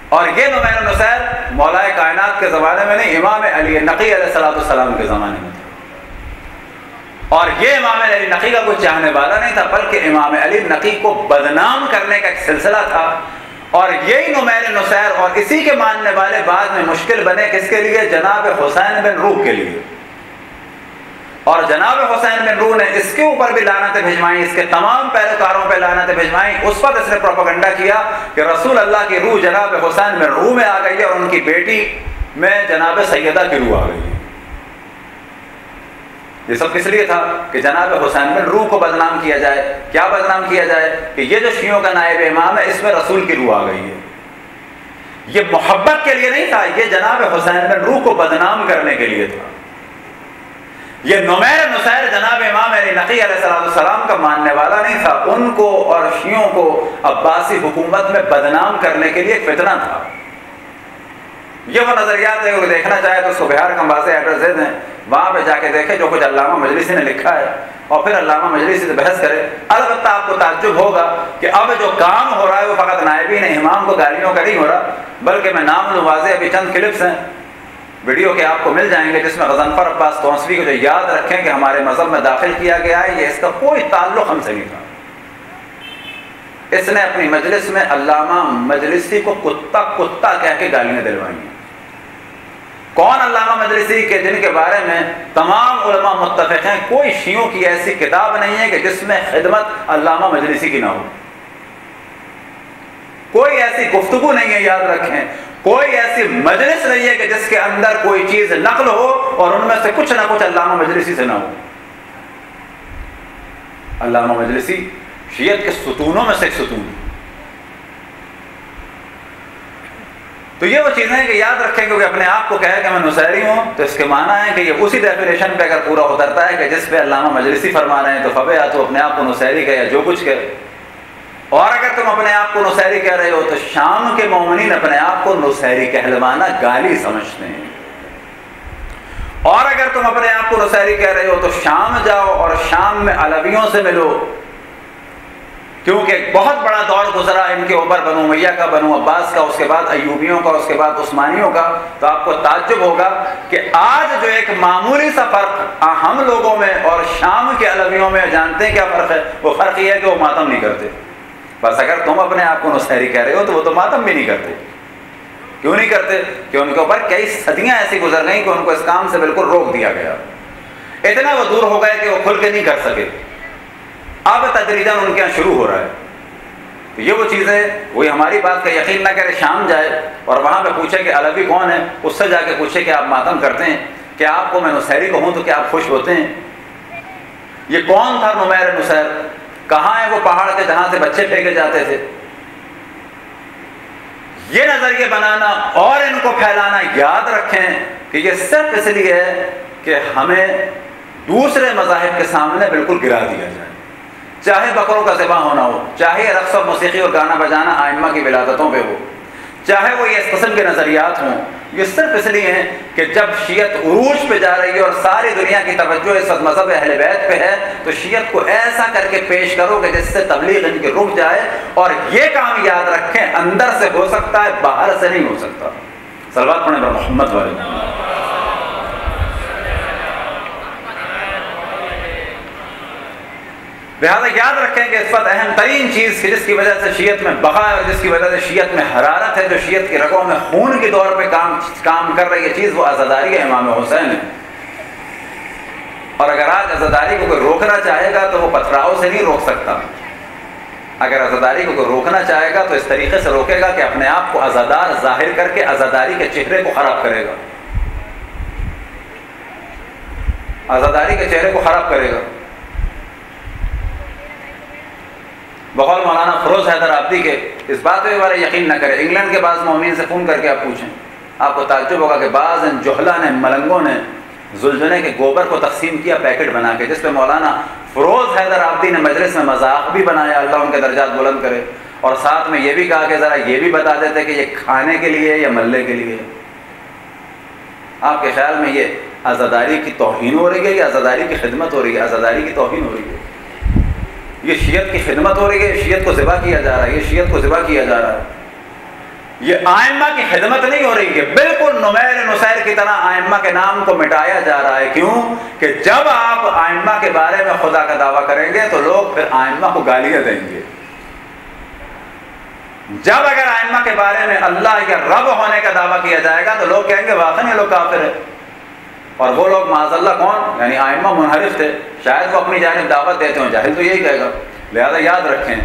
اور یہ نمیر نصیر مولا کائنات کے زمانے میں نہیں، امام علی نقی علیہ السلام کے زمانے میں تھا۔ اور یہ امام علی نقی کا کوئی چاہنے والا نہیں تھا، بلکہ امام علی نقی کو بدنام کرنے کا ایک سلسلہ تھا، اور یہی نمیر نصیر اور اسی کے ماننے والے بعد میں مشکل بنے کس کے لیے؟ جناب حسین بن روح کے لیے۔ اور جناب حسین بن روح نے اس کے اوپر بھی لعنتیں بھجوائیں، اس کے تمام پیروکاروں پہ لعنتیں بھجوائیں۔ اس وقت اس نے پروپیگنڈا کیا کہ رسول اللہ کی روح جناب حسین بن روح میں آ گئی ہے، اور ان کی بیٹی میں جناب سیدہ کی روح آ گئی ہے۔ یہ سب کس لیے تھا کہ جناب حسین بن روح کو بدنام کیا جائے۔ کیا بدنام کیا جائے؟ کہ یہ جو شیعوں کا نائب امام ہے اس میں رسول کی روح آ گئی ہے۔ یہ محبت کے لیے نہیں تھا، یہ جناب حسین بن روح کو بدنام کرنے کے لیے تھا۔ یہ نمیر نصیر جناب امام علی نقی علیہ السلام کا ماننے والا نہیں تھا، ان کو اور شیعوں کو عباسی حکومت میں بدنام کرنے کے لیے ایک فتنہ تھا۔ یہ وہ نظریات ہے، اگر دیکھنا چاہے تو اس کو بہار کمباسی ایڈریس دے دیں، وہاں پہ جا کے دیکھیں جو کچھ علامہ مجلسی نے لکھا ہے، اور پھر علامہ مجلسی سے بحث کرے۔ البتہ آپ کو تعجب ہوگا کہ اب جو کام ہو رہا ہے وہ فقط نائبین امام کو گالیوں کا نہیں ہو رہا، بلکہ میں نام لوں واضح، ابھی چند کلپس ہیں ویڈیو کے آپ کو مل جائیں گے جس میں غضنفر عباس تونسوی کو جو یاد رکھیں کہ ہمارے مذہب میں داخل کیا گیا ہے، یہ اس کا کوئی تعلق ہم سے نہیں تھا. اس نے اپنی مجلس میں علامہ مجلسی کو کتا کتا کہہ کے گالیاں دلوائی ہیں. کون علامہ مجلسی کے جن کے بارے میں تمام علماء متفق ہیں کوئی شیعوں کی ایسی کتاب نہیں ہے کہ جس میں خدمت علامہ مجلسی کی نہ ہو. کوئی ایسی گفتگو نہیں ہے، یاد رکھیں، کوئی ایسی مجلس نہیں ہے کہ جس کے اندر کوئی چیز نقل ہو اور ان میں سے کچھ نہ کچھ علامہ مجلسی سے نہ ہو. علامہ مجلسی شیعت کے ستونوں میں سے ایک ستون. تو یہ وہ چیزیں ہیں کہ یاد رکھیں، کیونکہ اپنے آپ کو کہے کہ میں نصیری ہوں تو اس کے معنی ہے کہ یہ اسی ڈیفینیشن پہ اگر پورا اترتا ہے کہ جس پہ علامہ مجلسی فرما رہے ہیں تو فبے یا تو اپنے آپ کو نصیری کہے یا جو کچھ کہے. اور اگر تم اپنے آپ کو نصیری کہہ رہے ہو تو شام کے مومنین اپنے آپ کو نصیری کہلوانا گالی سمجھتے ہیں. اور اگر تم اپنے آپ کو نصیری کہہ رہے ہو تو شام جاؤ اور شام میں علویوں سے ملو، کیونکہ بہت بڑا دور گزرا ان کے اوپر، بنو امیہ کا، بنو عباس کا، اس کے بعد ایوبیوں کا، اس کے بعد عثمانیوں کا. تو آپ کو تعجب ہوگا کہ آج جو ایک معمولی سا فرق ہم لوگوں میں اور شام کے علویوں میں، جانتے ہیں کیا فرق ہے؟ وہ فرق یہ ہے کہ وہ ماتم نہیں کرتے. بس اگر تم اپنے آپ کو نصیری کہہ رہے ہو تو وہ تو ماتم بھی نہیں کرتے. کیوں نہیں کرتے؟ کہ ان کے اوپر کئی صدیاں ایسی گزر گئیں کہ ان کو اس کام سے بالکل روک دیا گیا. اتنا وہ دور ہو گئے کہ وہ کھل کے نہیں کر سکے. اب تدریجاً ان کے یہاں شروع ہو رہا ہے. تو یہ وہ چیزیں، وہی ہماری بات کا یقین نہ کرے، شام جائے اور وہاں پہ پوچھے کہ علوی کون ہے، اس سے جا کے پوچھے کہ آپ ماتم کرتے ہیں، کہ آپ کو میں نصیری کہوں تو کیا آپ خوش ہوتے ہیں؟ یہ کون تھا نمیر نصیر؟ کہاں ہے وہ پہاڑ کے جہاں سے بچے پھینکے جاتے تھے؟ یہ نظریے بنانا اور ان کو پھیلانا، یاد رکھیں کہ یہ صرف اس لیے ہے کہ ہمیں دوسرے مذاہب کے سامنے بالکل گرا دیا جائے. چاہے بکروں کا ذبح ہونا ہو، چاہے رقص اور موسیقی اور گانا بجانا آئمہ کی ولادتوں پہ ہو، چاہے وہ یہ اس قسم کے نظریات ہوں، یہ صرف اس لیے ہیں کہ جب شیعت عروج پہ جا رہی ہے اور ساری دنیا کی توجہ اس وقت مذہب اہل بیت پہ ہے، تو شیعت کو ایسا کر کے پیش کرو کہ جس سے تبلیغ ان کی رک جائے. اور یہ کام یاد رکھیں اندر سے ہو سکتا ہے، باہر سے نہیں ہو سکتا. صلوات پڑھیں پر محمد والے. لہٰذا یاد رکھیں کہ اس وقت اہم ترین چیز جس کی وجہ سے شیعت میں بقا ہے اور جس کی وجہ سے شیعت میں حرارت ہے، جو شیعت کی رگوں میں خون کے طور پہ کام کر رہی ہے چیز، وہ عزاداری ہے، امام حسین ہے. اور اگر آج عزاداری کو کوئی روکنا چاہے گا تو وہ پتھراؤ سے نہیں روک سکتا. اگر عزاداری کو کوئی روکنا چاہے گا تو اس طریقے سے روکے گا کہ اپنے آپ کو عزادار ظاہر کر کے عزاداری کے چہرے کو خراب کرے گا. عزاداری کے چہرے کو خراب کرے گا. بقول مولانا فروز حیدر عابدی کے، اس بات پہ بارے یقین نہ کرے، انگلینڈ کے بعض مومنین سے فون کر کے آپ پوچھیں، آپ کو تعجب ہوگا کہ بعض ان جہلا نے، ملنگوں نے زلزلے کے گوبر کو تقسیم کیا پیکٹ بنا کے، جس پہ مولانا فروز حیدر عابدی نے مجلس میں مذاق بھی بنایا، اللہ ان کے درجات بلند کرے، اور ساتھ میں یہ بھی کہا کہ ذرا یہ بھی بتا دیتے کہ یہ کھانے کے لیے یا ملے کے لیے. آپ کے خیال میں یہ عزاداری کی توہین ہو رہی ہے یا عزاداری کی خدمت ہو رہی ہے؟ عزاداری کی توہین ہو رہی ہے. یہ شیعت کی خدمت ہو رہی ہے، شیعت کو ذبح کیا جا رہا ہے، یہ شیعت کو ذبح کیا جا رہا ہے. یہ آئمہ کی خدمت نہیں ہو رہی ہے، بالکل نمیر نصیر کی طرح آئمہ کے نام کو مٹایا جا رہا ہے. کیوں؟ کہ جب آپ آئمہ کے بارے میں خدا کا دعویٰ کریں گے تو لوگ پھر آئمہ کو گالیاں دیں گے. جب اگر آئمہ کے بارے میں اللہ یا رب ہونے کا دعویٰ کیا جائے گا تو لوگ کہیں گے واقعی یہ لوگ کافر ہیں. اور وہ لوگ معاذ اللہ کون؟ یعنی آئمہ منحرف تھے، شاید وہ اپنی جانب دعوت دیتے ہوں، جاہل تو یہی کہے گا. لہذا یاد رکھیں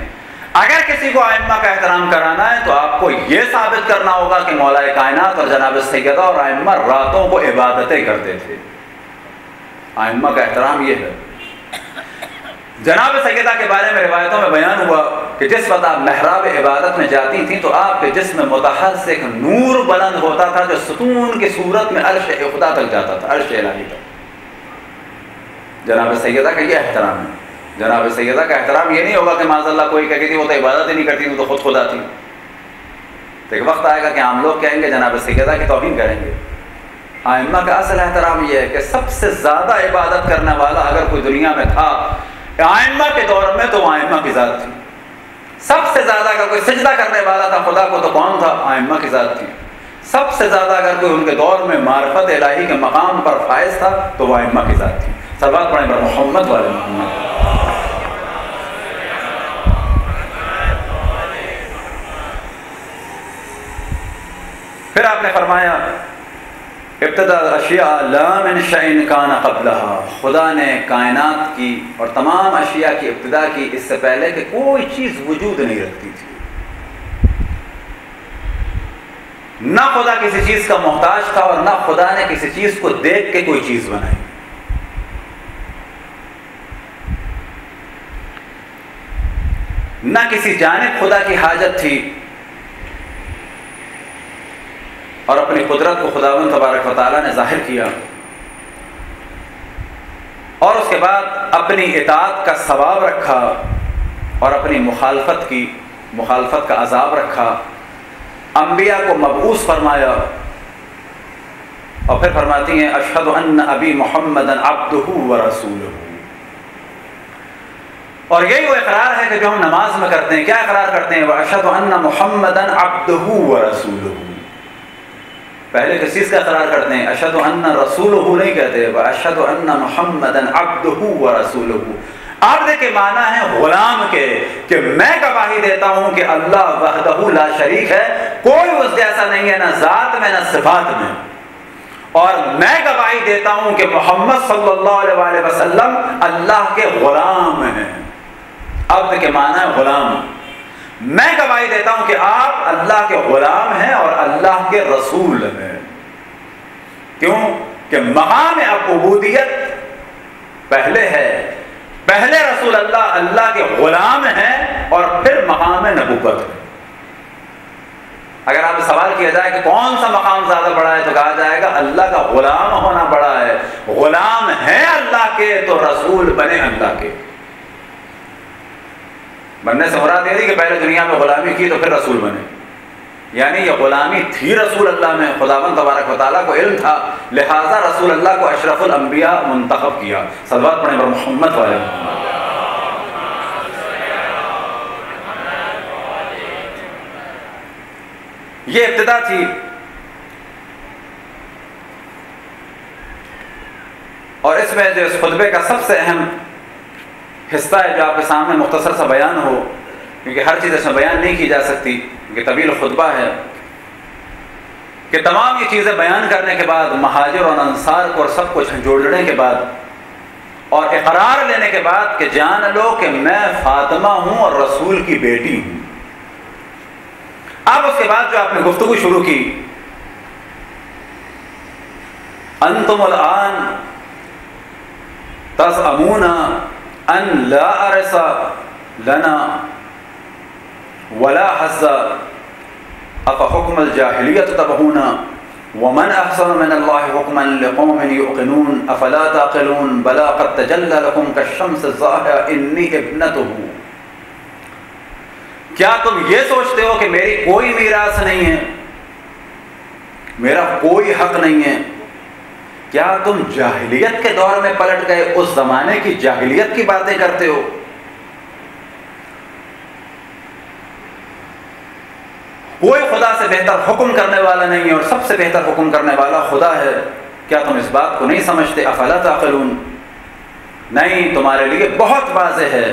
اگر کسی کو آئمہ کا احترام کرانا ہے تو آپ کو یہ ثابت کرنا ہوگا کہ مولا کائنات اور جناب سیدہ اور آئمہ راتوں کو عبادتیں کرتے تھے. آئمہ کا احترام یہ ہے. جناب سیدہ کے بارے میں روایتوں میں بیان ہوا کہ جس وقت آپ محراب عبادت میں جاتی تھیں تو آپ کے جسم میں متحرک سے ایک نور بلند ہوتا تھا جو ستون کی صورت میں عرش خدا تک جاتا تھا، عرش الہی تک. جناب سیدہ کا یہ احترام ہے. جناب سیدہ کا احترام یہ نہیں ہوگا کہ معاذ اللہ کوئی کہتی تھی وہ تو عبادت ہی نہیں کرتی، وہ تو خود خدا تھی. تو ایک وقت آئے گا کہ عام لوگ کہیں گے جناب سیدہ کی توہین کریں گے. آئمہ کا اصل احترام یہ ہے کہ سب سے زیادہ عبادت کرنے والا اگر کوئی دنیا میں تھا آئمہ کے دور میں تو وہ آئمہ کی ذات تھی. سب سے زیادہ اگر کوئی سجدہ کرنے والا تھا خدا کو تو کون تھا؟ ائمہ کی ذات تھی. سب سے زیادہ اگر کوئی ان کے دور میں معرفت الہی کے مقام پر فائز تھا تو وہ ائمہ کی ذات تھی. صلوات پڑھیں بر محمد والے محمد. پھر آپ نے فرمایا ابتدا اشیاء لا من شیء کان قبلہا، خدا نے کائنات کی اور تمام اشیاء کی ابتدا کی اس سے پہلے کہ کوئی چیز وجود نہیں رکھتی تھی. نہ خدا کسی چیز کا محتاج تھا اور نہ خدا نے کسی چیز کو دیکھ کے کوئی چیز بنائی. نہ کسی جانب خدا کی حاجت تھی اور اپنی قدرت کو خداوند تبارک و تعالیٰ نے ظاہر کیا اور اس کے بعد اپنی اطاعت کا ثواب رکھا اور اپنی مخالفت کا عذاب رکھا. انبیاء کو مبعوث فرمایا اور پھر فرماتی ہیں اشہد ان ابی محمد عبدہ ورسولہ. اور یہی وہ اقرار ہے کہ جو ہم نماز میں کرتے ہیں. کیا اقرار کرتے ہیں؟ واشہد ان محمدا عبدہ ورسولہ. پہلے کس چیز کا اقرار کرتے ہیں؟ اشہد ان رسولہ نہیں کہتے، واشہد ان محمدا عبدہ ورسولہ. عبد کے معنی ہے غلام کے، کہ میں گواہی دیتا ہوں کہ اللہ وحدہ لا شریک ہے، کوئی اس جیسا نہیں ہے، نہ ذات میں نہ صفات میں. اور میں گواہی دیتا ہوں کہ محمد صلی اللہ علیہ وآلہ وسلم اللہ کے غلام ہیں. عبد کے معنی ہے غلام. میں گواہی دیتا ہوں کہ آپ اللہ کے غلام ہیں اور اللہ کے رسول ہیں. کیوں کہ مقام عبودیت پہلے ہے. پہلے رسول اللہ کے غلام ہیں اور پھر مقام نبوت ہے. اگر آپ سوال کیا جائے کہ کون سا مقام زیادہ بڑا ہے تو کہا جائے گا اللہ کا غلام ہونا بڑا ہے. غلام ہیں اللہ کے تو رسول بنے اللہ کے. بننے سے مراد یہ نہیں کہ پہلے دنیا میں غلامی کی تو پھر رسول بنے، یعنی یہ غلامی تھی رسول اللہ میں. خداوند تبارک و تعالیٰ کو علم تھا، لہٰذا رسول اللہ کو اشرف الانبیاء منتخب کیا. صلوات پڑھیں بر محمد والے محمد. یہ ابتدا تھی. اور اس میں جو اس خطبے کا سب سے اہم حصہ ہے جو آپ کے سامنے مختصر سا بیان ہو، کیونکہ ہر چیز اس میں بیان نہیں کی جا سکتی کیونکہ طویل خطبہ ہے، کہ تمام یہ چیزیں بیان کرنے کے بعد مہاجر اور انصار کو اور سب کچھ جوڑنے کے بعد اور اقرار لینے کے بعد کہ جان لو کہ میں فاطمہ ہوں اور رسول کی بیٹی ہوں. اب اس کے بعد جو آپ نے گفتگو شروع کی، انتم الان تزعمون ان لا ارث لنا ولا حظ افحکم الجاہلیت تبغون ومن احسن من اللہ حکما لقوم یوقنون افلا تعقلون بلا قد تجلی لکم کالشمس الضاحیہ انی ابنتہ. کیا تم یہ سوچتے ہو کہ میری کوئی میراث نہیں ہے، میرا کوئی حق نہیں ہے؟ کیا تم جاہلیت کے دور میں پلٹ گئے، اس زمانے کی جاہلیت کی باتیں کرتے ہو؟ کوئی خدا سے بہتر حکم کرنے والا نہیں ہے اور سب سے بہتر حکم کرنے والا خدا ہے. کیا تم اس بات کو نہیں سمجھتے؟ افلا تعقلون. نہیں، تمہارے لیے بہت واضح ہے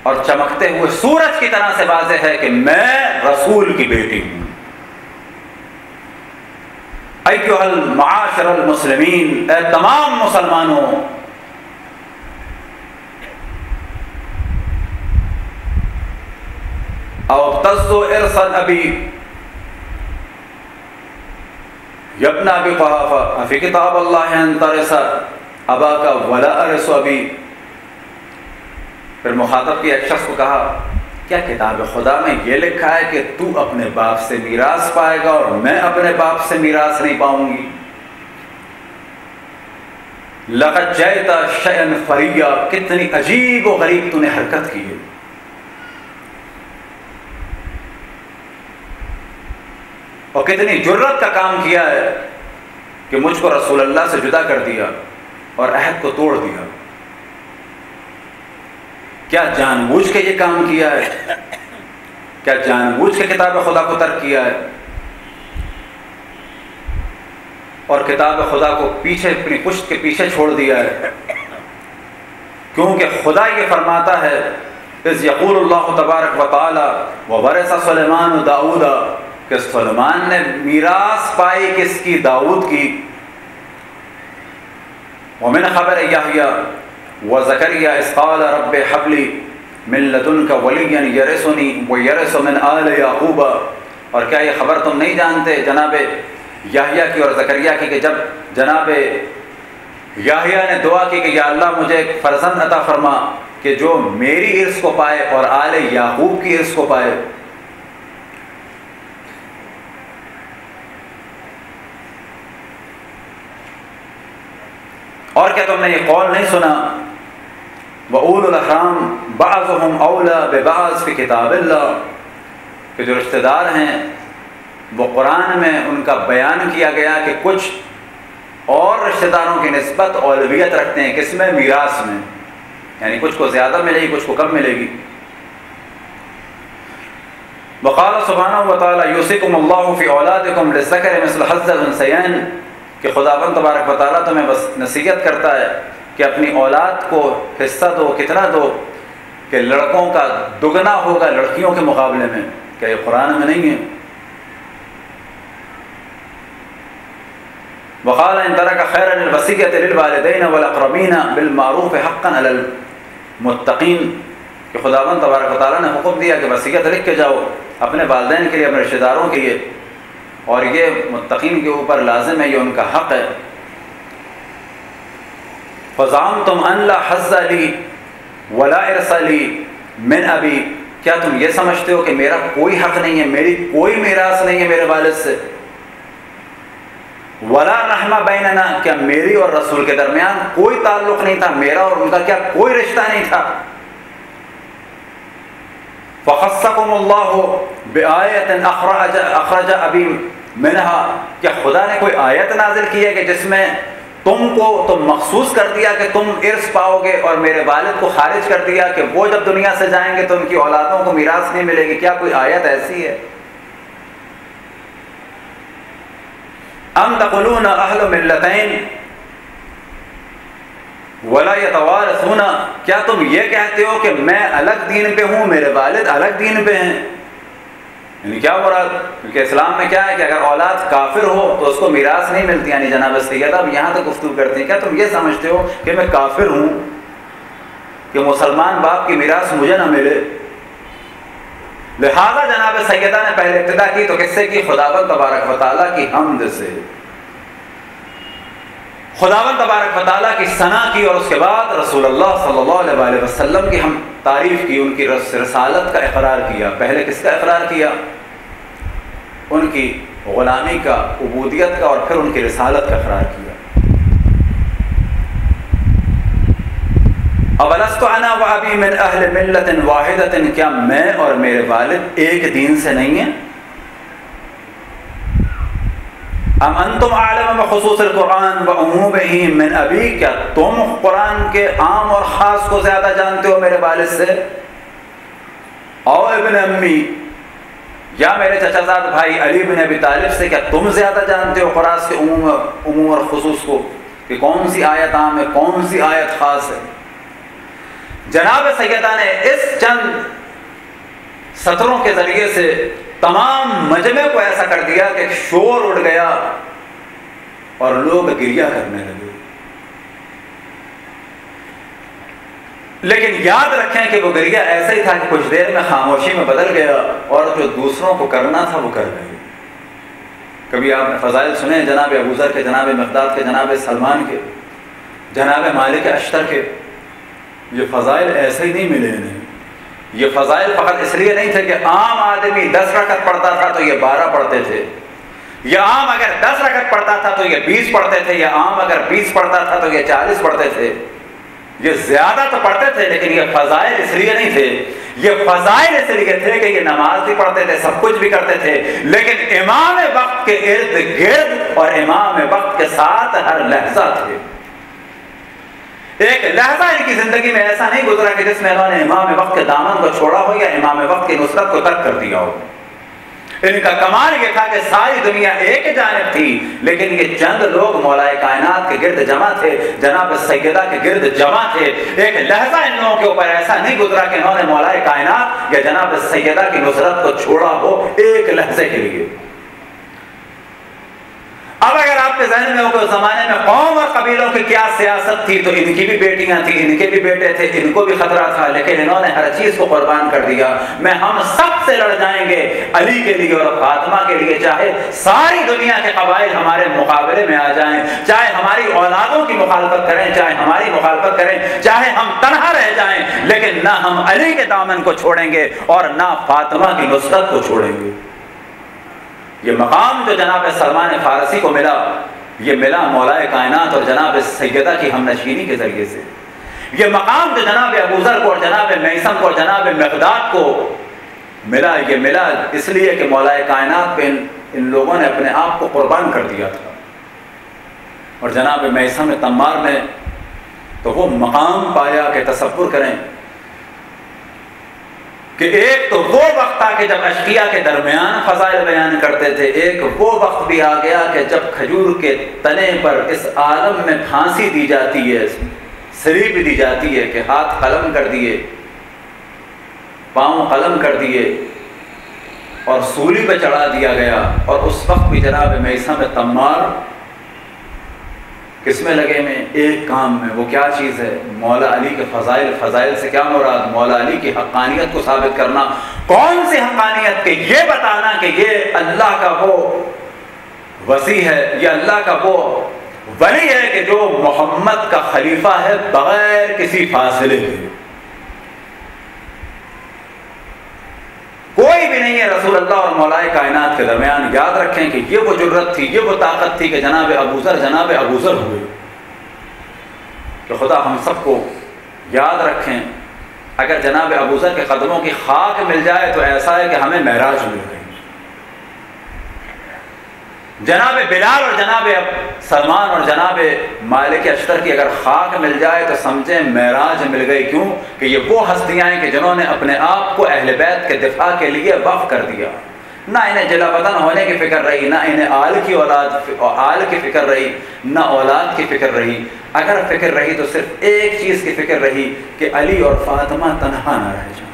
اور چمکتے ہوئے سورج کی طرح سے واضح ہے کہ میں رسول کی بیٹی ہوں. ایھا المعاشر المسلمین، اے تمام مسلمانوں، اوتزوا ارث ابی یبن ابی قحافہ فی کتاب اللہ ان ترث اباک ولا ارث ابی. پھر مخاطب کی ایک شخص کو کہا کیا کتاب خدا میں یہ لکھا ہے کہ تو اپنے باپ سے میراث پائے گا اور میں اپنے باپ سے میراث نہیں پاؤں گی؟ لقد جئت شیئا فریا، کتنی عجیب و غریب تو نے حرکت کی ہے. اور کتنی جرت کا کام کیا ہے کہ مجھ کو رسول اللہ سے جدا کر دیا اور عہد کو توڑ دیا. کیا جان بوجھ کے یہ کام کیا ہے؟ کیا جان بوجھ کے کتاب خدا کو ترک کیا ہے اور کتاب خدا کو پیچھے اپنی پشت کے پیچھے چھوڑ دیا ہے؟ کیونکہ خدا یہ فرماتا ہے اذ یقول اللہ تبارک و تعالی وورث سلیمان داؤد، کہ سلیمان نے میراث پائی کس کی؟ داؤد کی۔ ومن خبر یحییٰ وزکریا اذ قال رب هب لی من لدنک ولیا یرثنی ویرث من آل یعقوب، اور کیا یہ خبر تم نہیں جانتے جناب یحییٰ کی اور زکریا کی کہ جب جناب یحییٰ نے دعا کی کہ یا اللہ مجھے ایک فرزند عطا فرما کہ جو میری ارث کو پائے اور آل یعقوب کی ارث کو پائے۔ اور کیا تم نے یہ قول نہیں سنا وَأُولُو الْأَرْحَامِ بَعْضُهُمْ أَوْلَىٰ بِبَعْضٍ فِي کتاب اللہ، کہ جو رشتہ دار ہیں وہ قرآن میں ان کا بیان کیا گیا کہ کچھ اور رشتہ داروں کی نسبت اولویت رکھتے ہیں، کس میں؟ میراث میں، یعنی کچھ کو زیادہ ملے گی کچھ کو کم ملے گی۔ وقال سبحانہ وتعالی یوصیکم اللہ فی اولادکم للذکر مثل حظ الانثیین، کہ خداوند تبارک و تعالیٰ تمہیں بس نصیحت کرتا ہے کہ اپنی اولاد کو حصہ دو، کتنا دو؟ کہ لڑکوں کا دگنا ہوگا لڑکیوں کے مقابلے میں۔ کیا یہ قرآن میں نہیں ہے؟ وقال ان ترک خیرا الوصیۃ للوالدین والاقربین بالمعروف حقا علی المتقین، کہ خداوند تبارک و تعالیٰ نے حکم دیا کہ وصیت لکھ کے جاؤ اپنے والدین کے لیے، اپنے رشتہ داروں کے لیے، اور یہ متقین کے اوپر لازم ہے، یہ ان کا حق ہے۔ فَزَعَمْتُمْ أَنْ لَا حَظَّ لِي وَلَا إِرْثَ لِي مِنْ أَبِي، کیا تم یہ سمجھتے ہو کہ میرا کوئی حق نہیں ہے، میری کوئی میراث نہیں ہے میرے والد سے؟ وَلَا رَحْمَ بَيْنَنَا، کیا میری اور رسول کے درمیان کوئی تعلق نہیں تھا، میرا اور ان کا کیا کوئی رشتہ نہیں تھا؟ فَخَصَّكُمُ اللَّهُ بِآیَةٍ أَخْرَجَ أَبِي مِنْهَا، کیا خدا نے کوئی آیت نازل کی ہے کہ جس میں تم کو مخصوص کر دیا کہ تم ارث پاؤ گے، اور میرے والد کو خارج کر دیا کہ وہ جب دنیا سے جائیں گے تو ان کی اولادوں کو میراث نہیں ملے گی؟ کیا کوئی آیت ایسی ہے؟ ام تقولون اہل ملتین ولا یتوارثون، کیا تم یہ کہتے ہو کہ میں الگ دین پہ ہوں، میرے والد الگ دین پہ ہیں؟ یعنی کیا مراد؟ کیونکہ اسلام میں کیا ہے کہ اگر اولاد کافر ہو تو اس کو میراث نہیں ملتی، یعنی جناب سید اب یہاں تک گفتگو کرتے ہیں، کیا تم یہ سمجھتے ہو کہ میں کافر ہوں کہ مسلمان باپ کی میراث مجھے نہ ملے؟ لہذا جناب سیدہ نے پہلے ابتدا کی تو کس سے کی؟ خداوند تبارک و تعالیٰ کی حمد سے، خداوند تبارک و تعالیٰ کی ثنا کی، اور اس کے بعد رسول اللہ صلی اللہ علیہ وسلم کی ہم تعریف کی، ان کی رسالت کا اقرار کیا۔ پہلے کس کا اقرار کیا؟ ان کی غلامی کا، عبودیت کا، اور پھر ان کی رسالت کا اقرار کیا۔ اولست انا وابی من اہل ملت واحدۃ، کیا میں اور میرے والد ایک دین سے نہیں ہیں؟ ام انتم اعلم بخصوص القرآن وعمومہ من ابی، کیا تم قرآن کے عام اور خاص کو زیادہ جانتے ہو میرے والد سے؟ او ابن امی، یا میرے چچا زاد بھائی علی بن ابی طالب سے، کیا تم زیادہ جانتے ہو قرآن کے عموم اور خصوص کو، کہ کون سی آیت عام ہے کون سی آیت خاص ہے؟ جناب سیدہ نے اس چند سطروں کے ذریعے سے تمام مجمع کو ایسا کر دیا کہ شور اٹھ گیا اور لوگ گریہ کرنے لگے۔ لیکن یاد رکھیں کہ وہ گریہ ایسا ہی تھا کہ کچھ دیر میں خاموشی میں بدل گیا، اور جو دوسروں کو کرنا تھا وہ کر گئے۔ کبھی آپ نے فضائل سنے جناب ابو ذر کے، جناب مقداد کے، جناب سلمان کے، جناب مالک اشتر کے؟ یہ فضائل ایسے ہی نہیں ملے انہیں۔ یہ فضائل فقط اس لیے نہیں تھے کہ عام آدمی 10 رکعت پڑھتا تھا تو یہ 12 پڑھتے تھے، یا عام اگر 10 رکعت پڑھتا تھا تو یہ 20 پڑھتے تھے، یا عام اگر 20 پڑھتا تھا تو یہ 40 پڑھتے تھے۔ یہ زیادہ تو پڑھتے تھے، لیکن یہ فضائل اس لیے نہیں تھے۔ یہ فضائل اس لیے تھے کہ یہ نماز بھی پڑھتے تھے، سب کچھ بھی کرتے تھے، لیکن امام وقت کے ارد گرد اور امام وقت کے ساتھ ہر لحظہ تھے۔ ایک لحظہ ان کی زندگی میں ایسا نہیں گزرا کہ جس میں انہوں نے امام وقت کے دامن کو چھوڑا ہو یا امام وقت کی نصرت کو ترک کر دیا ہو۔ ان کا کمال یہ تھا کہ ساری دنیا ایک جانب تھی، لیکن یہ چند لوگ مولا کائنات کے گرد جمع تھے، جناب سیدہ کے گرد جمع تھے۔ ایک لحظہ ان لوگوں کے اوپر ایسا نہیں گزرا کہ انہوں نے مولا کائنات یا جناب سیدہ کی نصرت کو چھوڑا ہو ایک لحظے کے لیے۔ اب اگر آپ کے ذہن میں ہو کہ اس زمانے میں قوم اور قبیلوں کی کیا سیاست تھی، تو ان کی بھی بیٹیاں تھیں، ان کے بھی بیٹے تھے، ان کو بھی خطرہ تھا، لیکن انہوں نے ہر چیز کو قربان کر دیا۔ میں ہم سب سے لڑ جائیں گے علی کے لیے اور فاطمہ کے لیے، چاہے ساری دنیا کے قبائل ہمارے مقابلے میں آ جائیں، چاہے ہماری اولادوں کی مخالفت کریں، چاہے ہماری مخالفت کریں، چاہے ہم تنہا رہ جائیں، لیکن نہ ہم علی کے دامن کو چھوڑیں گے اور نہ فاطمہ کی نصرت کو چھوڑیں گے۔ یہ مقام جو جناب سلمان فارسی کو ملا، یہ ملا مولا کائنات اور جناب سیدہ کی ہم نشینی کے ذریعے سے۔ یہ مقام جو جناب ابوذر کو اور جناب میثم کو اور جناب مقداد کو ملا، یہ ملا اس لیے کہ مولا کائنات پہ ان لوگوں نے اپنے آپ کو قربان کر دیا تھا۔ اور جناب میثم تمار نے تو وہ مقام پایا کہ تصور کریں کہ ایک تو وہ وقت تھا کہ جب اشقیاء کے درمیان فضائل بیان کرتے تھے، ایک وہ وقت بھی آ گیا کہ جب کھجور کے تنے پر اس عالم میں پھانسی دی جاتی ہے، سلیب دی جاتی ہے کہ ہاتھ قلم کر دیے، پاؤں قلم کر دیے اور سولی پہ چڑھا دیا گیا۔ اور اس وقت بھی جناب میثم تمار کس میں لگے میں؟ ایک کام میں۔ وہ کیا چیز ہے؟ مولا علی کے فضائل۔ فضائل سے کیا مراد؟ مولا علی کی حقانیت کو ثابت کرنا۔ کون سی حقانیت؟ کہ یہ بتانا کہ یہ اللہ کا وہ وصی ہے، یہ اللہ کا وہ ولی ہے کہ جو محمد کا خلیفہ ہے بغیر کسی فاصلے کے۔ کوئی بھی نہیں ہے رسول اللہ اور مولا کائنات کے درمیان۔ یاد رکھیں کہ یہ وہ جرت تھی، یہ وہ طاقت تھی کہ جناب ابوذر ہوئے۔ کہ خدا ہم سب کو یاد رکھیں، اگر جناب ابوذر کے قدموں کی خاک مل جائے تو ایسا ہے کہ ہمیں معراج مل گئی۔ جناب بلال اور جناب سلمان اور جناب مالک اشتر کی اگر خاک مل جائے تو سمجھیں معراج مل گئی۔ کیوں؟ کہ یہ وہ ہستیاں ہیں کہ جنہوں نے اپنے آپ کو اہل بیت کے دفاع کے لیے وقف کر دیا۔ نہ انہیں جلا وطن ہونے کی فکر رہی، نہ انہیں آل کی فکر رہی، نہ اولاد کی فکر رہی۔ اگر فکر رہی تو صرف ایک چیز کی فکر رہی کہ علی اور فاطمہ تنہا نہ رہ جائیں۔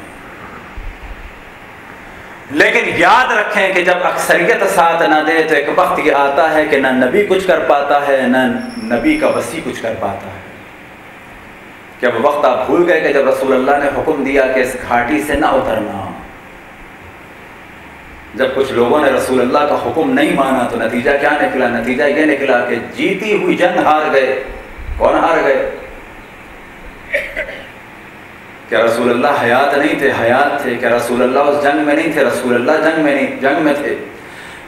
لیکن یاد رکھیں کہ جب اکثریت ساتھ نہ دے تو ایک وقت یہ آتا ہے کہ نہ نبی کچھ کر پاتا ہے، نہ نبی کا وصی کچھ کر پاتا ہے۔ کیا وہ وقت آپ بھول گئے کہ جب رسول اللہ نے حکم دیا کہ اس گھاٹی سے نہ اترنا؟ جب کچھ لوگوں نے رسول اللہ کا حکم نہیں مانا تو نتیجہ کیا نکلا؟ نتیجہ یہ نکلا کہ جیتی ہوئی جنگ ہار گئے۔ کون ہار گئے؟ کیا رسول اللہ حیات نہیں تھے؟ حیات تھے۔ کیا رسول اللہ اس جنگ میں نہیں تھے؟ رسول اللہ جنگ میں تھے۔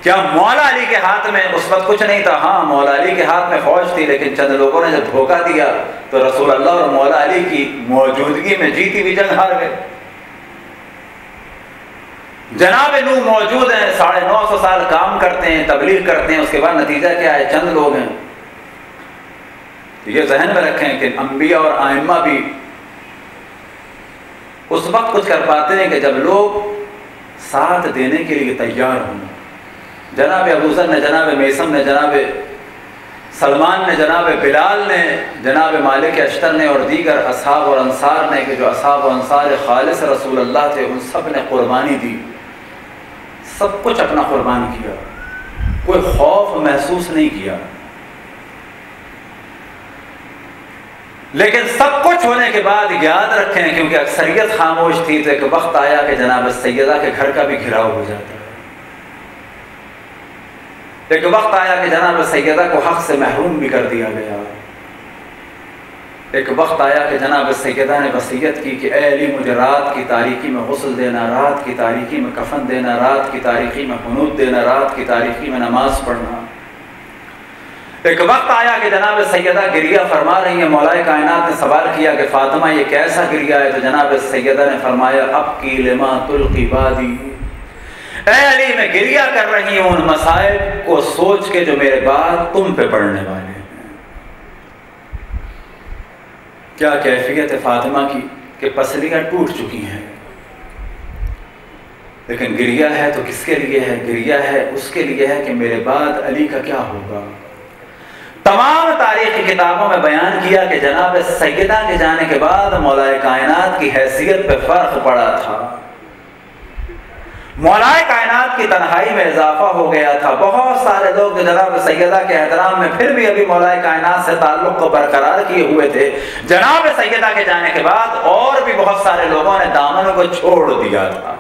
کیا مولا علی کے ہاتھ میں اس وقت کچھ نہیں تھا؟ ہاں، مولا علی کے ہاتھ میں فوج تھی، لیکن چند لوگوں نے جب دھوکہ دیا تو رسول اللہ اور مولا علی کی موجودگی میں جیتی ہوئی جنگ ہار گئے۔ جناب نوح موجود ہیں، 950 سال کام کرتے ہیں، تبلیغ کرتے ہیں، اس کے بعد نتیجہ کیا ہے؟ چند لوگ ہیں۔ یہ ذہن میں رکھیں کہ انبیاء اور ائمہ بھی اس وقت کچھ کر پاتے ہیں کہ جب لوگ ساتھ دینے کے لیے تیار ہوں۔ جناب ابوذر نے، جناب میثم نے، جناب سلمان نے، جناب بلال نے، جناب مالک اشتر نے اور دیگر اصحاب اور انصار نے، کہ جو اصحاب و انصار خالص رسول اللہ تھے، ان سب نے قربانی دی، سب کچھ اپنا قربان کیا، کوئی خوف محسوس نہیں کیا۔ لیکن سب کچھ ہونے کے بعد یاد رکھیں، کیونکہ اکثریت خاموش تھی، تو ایک وقت آیا کہ جناب سیدہ کے گھر کا بھی گھراؤ ہو جاتا ہے۔ ایک وقت آیا کہ جناب سیدہ کو حق سے محروم بھی کر دیا گیا۔ ایک وقت آیا کہ جناب سیدہ نے وصیت کی کہ اے علی، مجھے رات کی تاریکی میں غسل دینا، رات کی تاریکی میں کفن دینا، رات کی تاریکی میں قنوت دینا، رات کی تاریکی میں نماز پڑھنا۔ ایک وقت آیا کہ جناب سیدہ گریہ فرما رہی ہیں، مولا کائنات نے سوال کیا کہ فاطمہ یہ کیسا گریہ ہے؟ تو جناب سیدہ نے فرمایا ابکی لما تلقی بادی، اے علی میں گریہ کر رہی ہوں ان مصائب کو سوچ کے جو میرے بعد تم پہ پڑنے والے ہیں۔ کیا کیفیت فاطمہ کی کہ پسلیاں ٹوٹ چکی ہیں، لیکن گریہ ہے تو کس کے لیے ہے؟ گریہ ہے اس کے لیے ہے کہ میرے بعد علی کا کیا ہوگا۔ تمام تاریخی کتابوں میں بیان کیا کہ جناب سیدہ کے جانے کے بعد مولا کائنات کی حیثیت پہ فرق پڑا تھا، مولا کائنات کی تنہائی میں اضافہ ہو گیا تھا۔ بہت سارے لوگ جو جناب سیدہ کے احترام میں پھر بھی ابھی مولا کائنات سے تعلق کو برقرار کیے ہوئے تھے، جناب سیدہ کے جانے کے بعد اور بھی بہت سارے لوگوں نے دامن کو چھوڑ دیا تھا،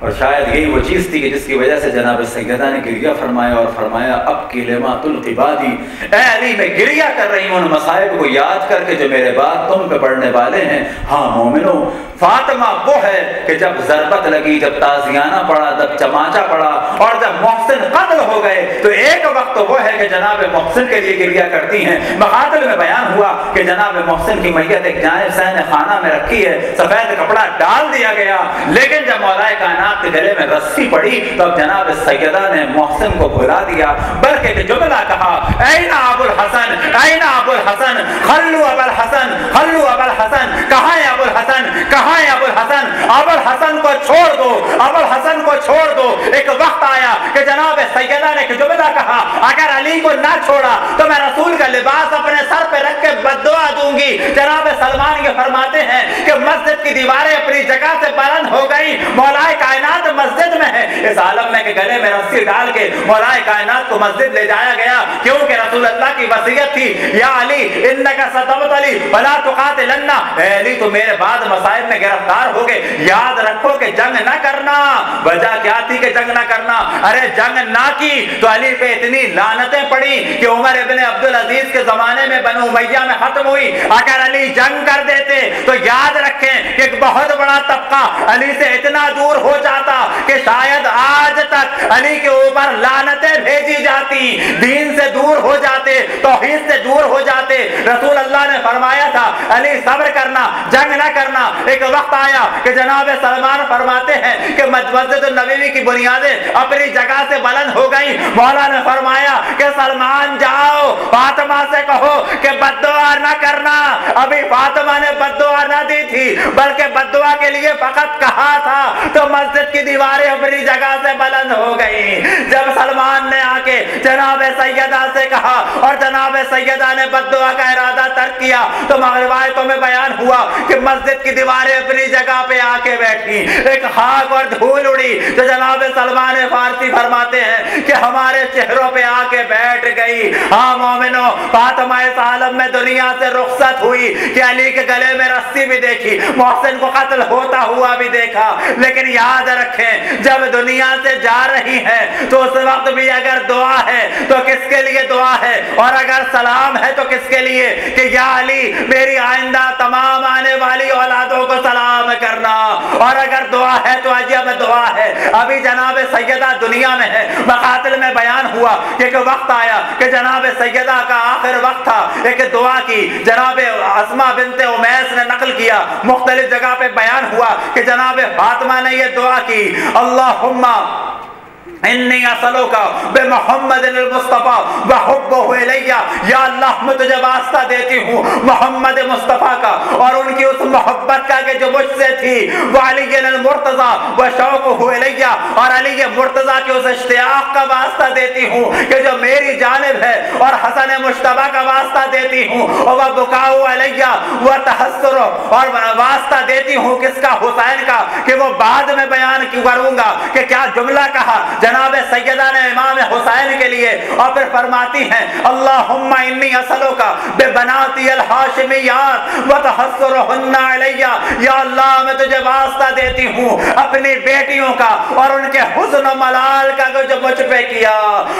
اور شاید یہی وہ چیز تھی کہ جس کی وجہ سے جناب سیدہ نے گریہ فرمایا اور فرمایا اب کی لما تلقی بادی، اے علی میں گریہ کر رہی ہوں ان مصائب کو یاد کر کے جو میرے بعد تم پہ پڑھنے والے ہیں۔ ہاں مومنوں، فاطمہ وہ ہے کہ جب ضربت لگی، جب تازیانہ پڑا، جب چماچا پڑا اور جب محسن قتل ہو گئے تو ایک وقت وہ ہے کہ جناب محسن کے لیے گریہ کرتی ہیں۔ مقاتل میں بیان ہوا کہ جناب محسن کی میت ایک جانب سین خانہ میں رکھی ہے، سفید کپڑا ڈال دیا گیا، لیکن جب مولا کائنات کے گلے میں رسی پڑی تو اب جناب سیدہ نے محسن کو بھلا دیا، بلکہ جملہ کہا این ابو الحسن، این ابو الحسن، خلو ابو الحسن، خلو ابو الحسن، کہاں ہے ابو الحسن، کہاں ہے ابو الحسن، ابو الحسن کو چھوڑ دو، ابو الحسن کو چھوڑ دو۔ ایک وقت آیا کہ جناب سیدہ نے جملہ کہا اگر علی کو نہ چھوڑا تو میں رسول کا لباس اپنے سر پہ رکھ کے بد دعا دوں گی۔ جناب سلمان یہ فرماتے ہیں کہ مسجد کی دیواریں اپنی جگہ سے بلند ہو گئی، مولا کائنات مسجد میں ہے، اس عالم میں کہ گلے میں رسی ڈال کے مولا کائنات کو مسجد لے جایا گیا، کیونکہ رسول اللہ کی وصیت تھی یا علی انکا ستبتلی ولا تقاتلن، اے علی تو میرے بعد مصائب میں گرفتار ہو گئے، یاد رکھو کہ جنگ نہ کرنا۔ وجہ کیا تھی کہ جنگ نہ کرنا؟ ارے جنگ نہ کی تو علی پہ اتنی لعنتیں پڑی کہ عمر ابن عبدالعزیز کے زمانے میں بنو امیہ میں ختم ہوئی۔ اگر علی جنگ کر دیتے تو یاد رکھیں کہ ایک بہت بڑا طبقہ علی سے اتنا دور ہو جاتا کہ شاید آج تک علی کے اوپر لعنتیں بھیجی جاتی، دین سے دور ہو جاتے، توحید سے دور ہو جاتے۔ رسول اللہ نے فرمایا تھا علی صبر کرنا، جنگ نہ کرنا۔ ایک وقت آیا کہ جناب سلمان فرماتے ہیں کہ مسجد النبوی کی بنیادیں اپنی جگہ سے بلند ہو گئی، مولا نے فرمایا کہ سلمان جاؤ فاطمہ سے کہو کہ بد دعا نہ کرنا۔ ابھی فاطمہ نے بد دعا نہ دی تھی بلکہ بد دعا کے لیے فقط کہا تھا تو مسجد کی دیواریں اپنی جگہ سے بلند ہو گئی۔ جب سلمان نے آ کے جناب سیدہ سے کہا اور جناب سیدہ نے بد دعا کا ارادہ ترک کیا تو روایتوں میں بیان ہوا کہ مسجد کی دیواریں اپنی جگہ پہ آ کے بیٹھی، ایک خاک اور دھول اڑی تو جناب سلمان فارسی فرماتے ہیں کہ ہمارے چہروں پہ آ کے بیٹھ گئی۔ ہاں مومنو، فاطمہ اس عالم میں دنیا سے رخصت ہوئی کہ علی کے گلے میں رسی بھی دیکھی، محسن کو قتل ہوتا ہوا بھی دیکھا، لیکن یاد رکھیں جب دنیا سے جا رہی ہے تو اس وقت بھی اگر دعا ہے تو کس کے لیے دعا ہے، اور اگر سلام ہے تو کس کے لیے کہ یا علی میری آئندہ تمام آنے والی اولادوں کو سلام کرنا، اور اگر دعا ہے تو عجب دعا ہے۔ ابھی جناب سیدہ دنیا میں ہے، مقاتل میں بیان ہوا کہ ایک وقت آیا کہ جناب سیدہ کا آخر وقت تھا، ایک دعا کی جناب اسماء بنت امیس نے نقل کیا، مختلف جگہ پہ بیان ہوا کہ جناب فاطمہ نے یہ دعا کی اللہم انی اسألوک بمحمد المصطفیٰ وحبہ الیہ، یا اللہ میں تجھے واسطہ دیتی ہوں محمد مصطفیٰ کا اور ان کی اس محبت کا کہ جو مجھ سے تھی، وعلی المرتضی وشوقہ الیہ، اور علی مرتضی کے اس اشتیاق کا واسطہ دیتی ہوں کہ جو میری جانب ہے، اور حسن مجتبیٰ کا واسطہ دیتی ہوں، اور بکاء علیہ وتحسر، اور واسطہ دیتی ہوں کس کا؟ حسین کا، کہ وہ بعد میں بیان کروں گا کہ کیا جملہ کہا جناب سیدہ نے امام حسین کے لیے، اور پھر فرماتی ہیں اللہم انی اسألوک ببناتی الہاشمیات وتحسرہن علیہ، یا اللہ میں تجھے واسطہ دیتی ہوں اپنی بیٹیوں کا اور ان کے حزن و ملال کا جو مجھ پہ کیا،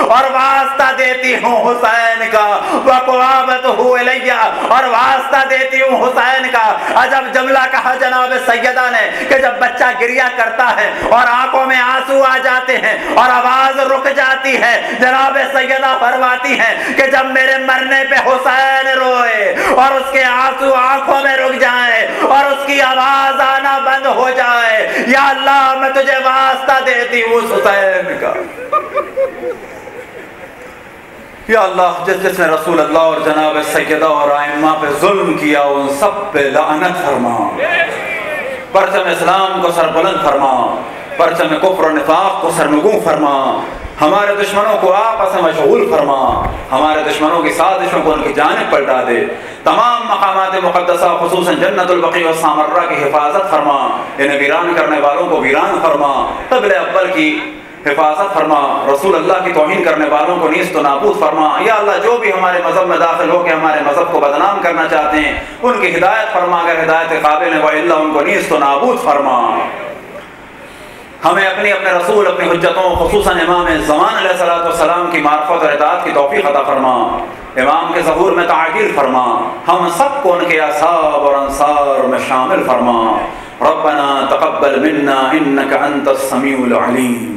اور واسطہ دیتی ہوں حسین کا وقرابتہ علیہ، اور واسطہ دیتی ہوں حسین کا۔ عجب جملہ کہا جناب سیدہ نے کہ جب بچہ گریہ کرتا ہے اور آنکھوں میں آنسو آ جاتے ہیں اور آواز رک جاتی ہے، جناب سیدہ فرماتی ہیں کہ جب میرے مرنے پہ حسین روئے اور اس کے آنسو آنکھوں میں رک جائیں اور اس کی آواز آنا بند ہو جائے، یا اللہ میں تجھے واسطہ دیتی ہوں اس حسین کا۔ یا اللہ جس جس نے رسول اللہ اور جناب سیدہ اور ائمہ پہ ظلم کیا ان سب پہ لعنت فرما، پرچم اسلام کو سربلند فرما، پرچم کفر و نفاق کو سرنگوں فرما، ہمارے دشمنوں کو آپس میں مشغول فرما، ہمارے دشمنوں کی سازشوں کو ان کی جانب پلٹا دے، تمام مقامات مقدسہ خصوصاً جنت البقیع و سامرہ کی حفاظت فرما، انہیں ویران کرنے والوں کو ویران فرما، قبل اول کی حفاظت فرما، رسول اللہ کی توہین کرنے والوں کو نیست و نابود فرما۔ یا اللہ جو بھی ہمارے مذہب میں داخل ہو کے ہمارے مذہب کو بدنام کرنا چاہتے ہیں ان کی ہدایت فرما، اگر ہدایت قابل ہے وإلا ان کو نیست و نابود فرما۔ ہمیں اپنے رسول اپنی حجتوں خصوصاً امام زمان علیہ السلام کی معرفت اور اطاعت کی توفیق عطا فرما، امام کے ظہور میں تعجیل فرما، ہم سب کو ان کے اصحاب اور انصار میں شامل فرما۔ ربنا تقبل منا انك انت السميع العليم۔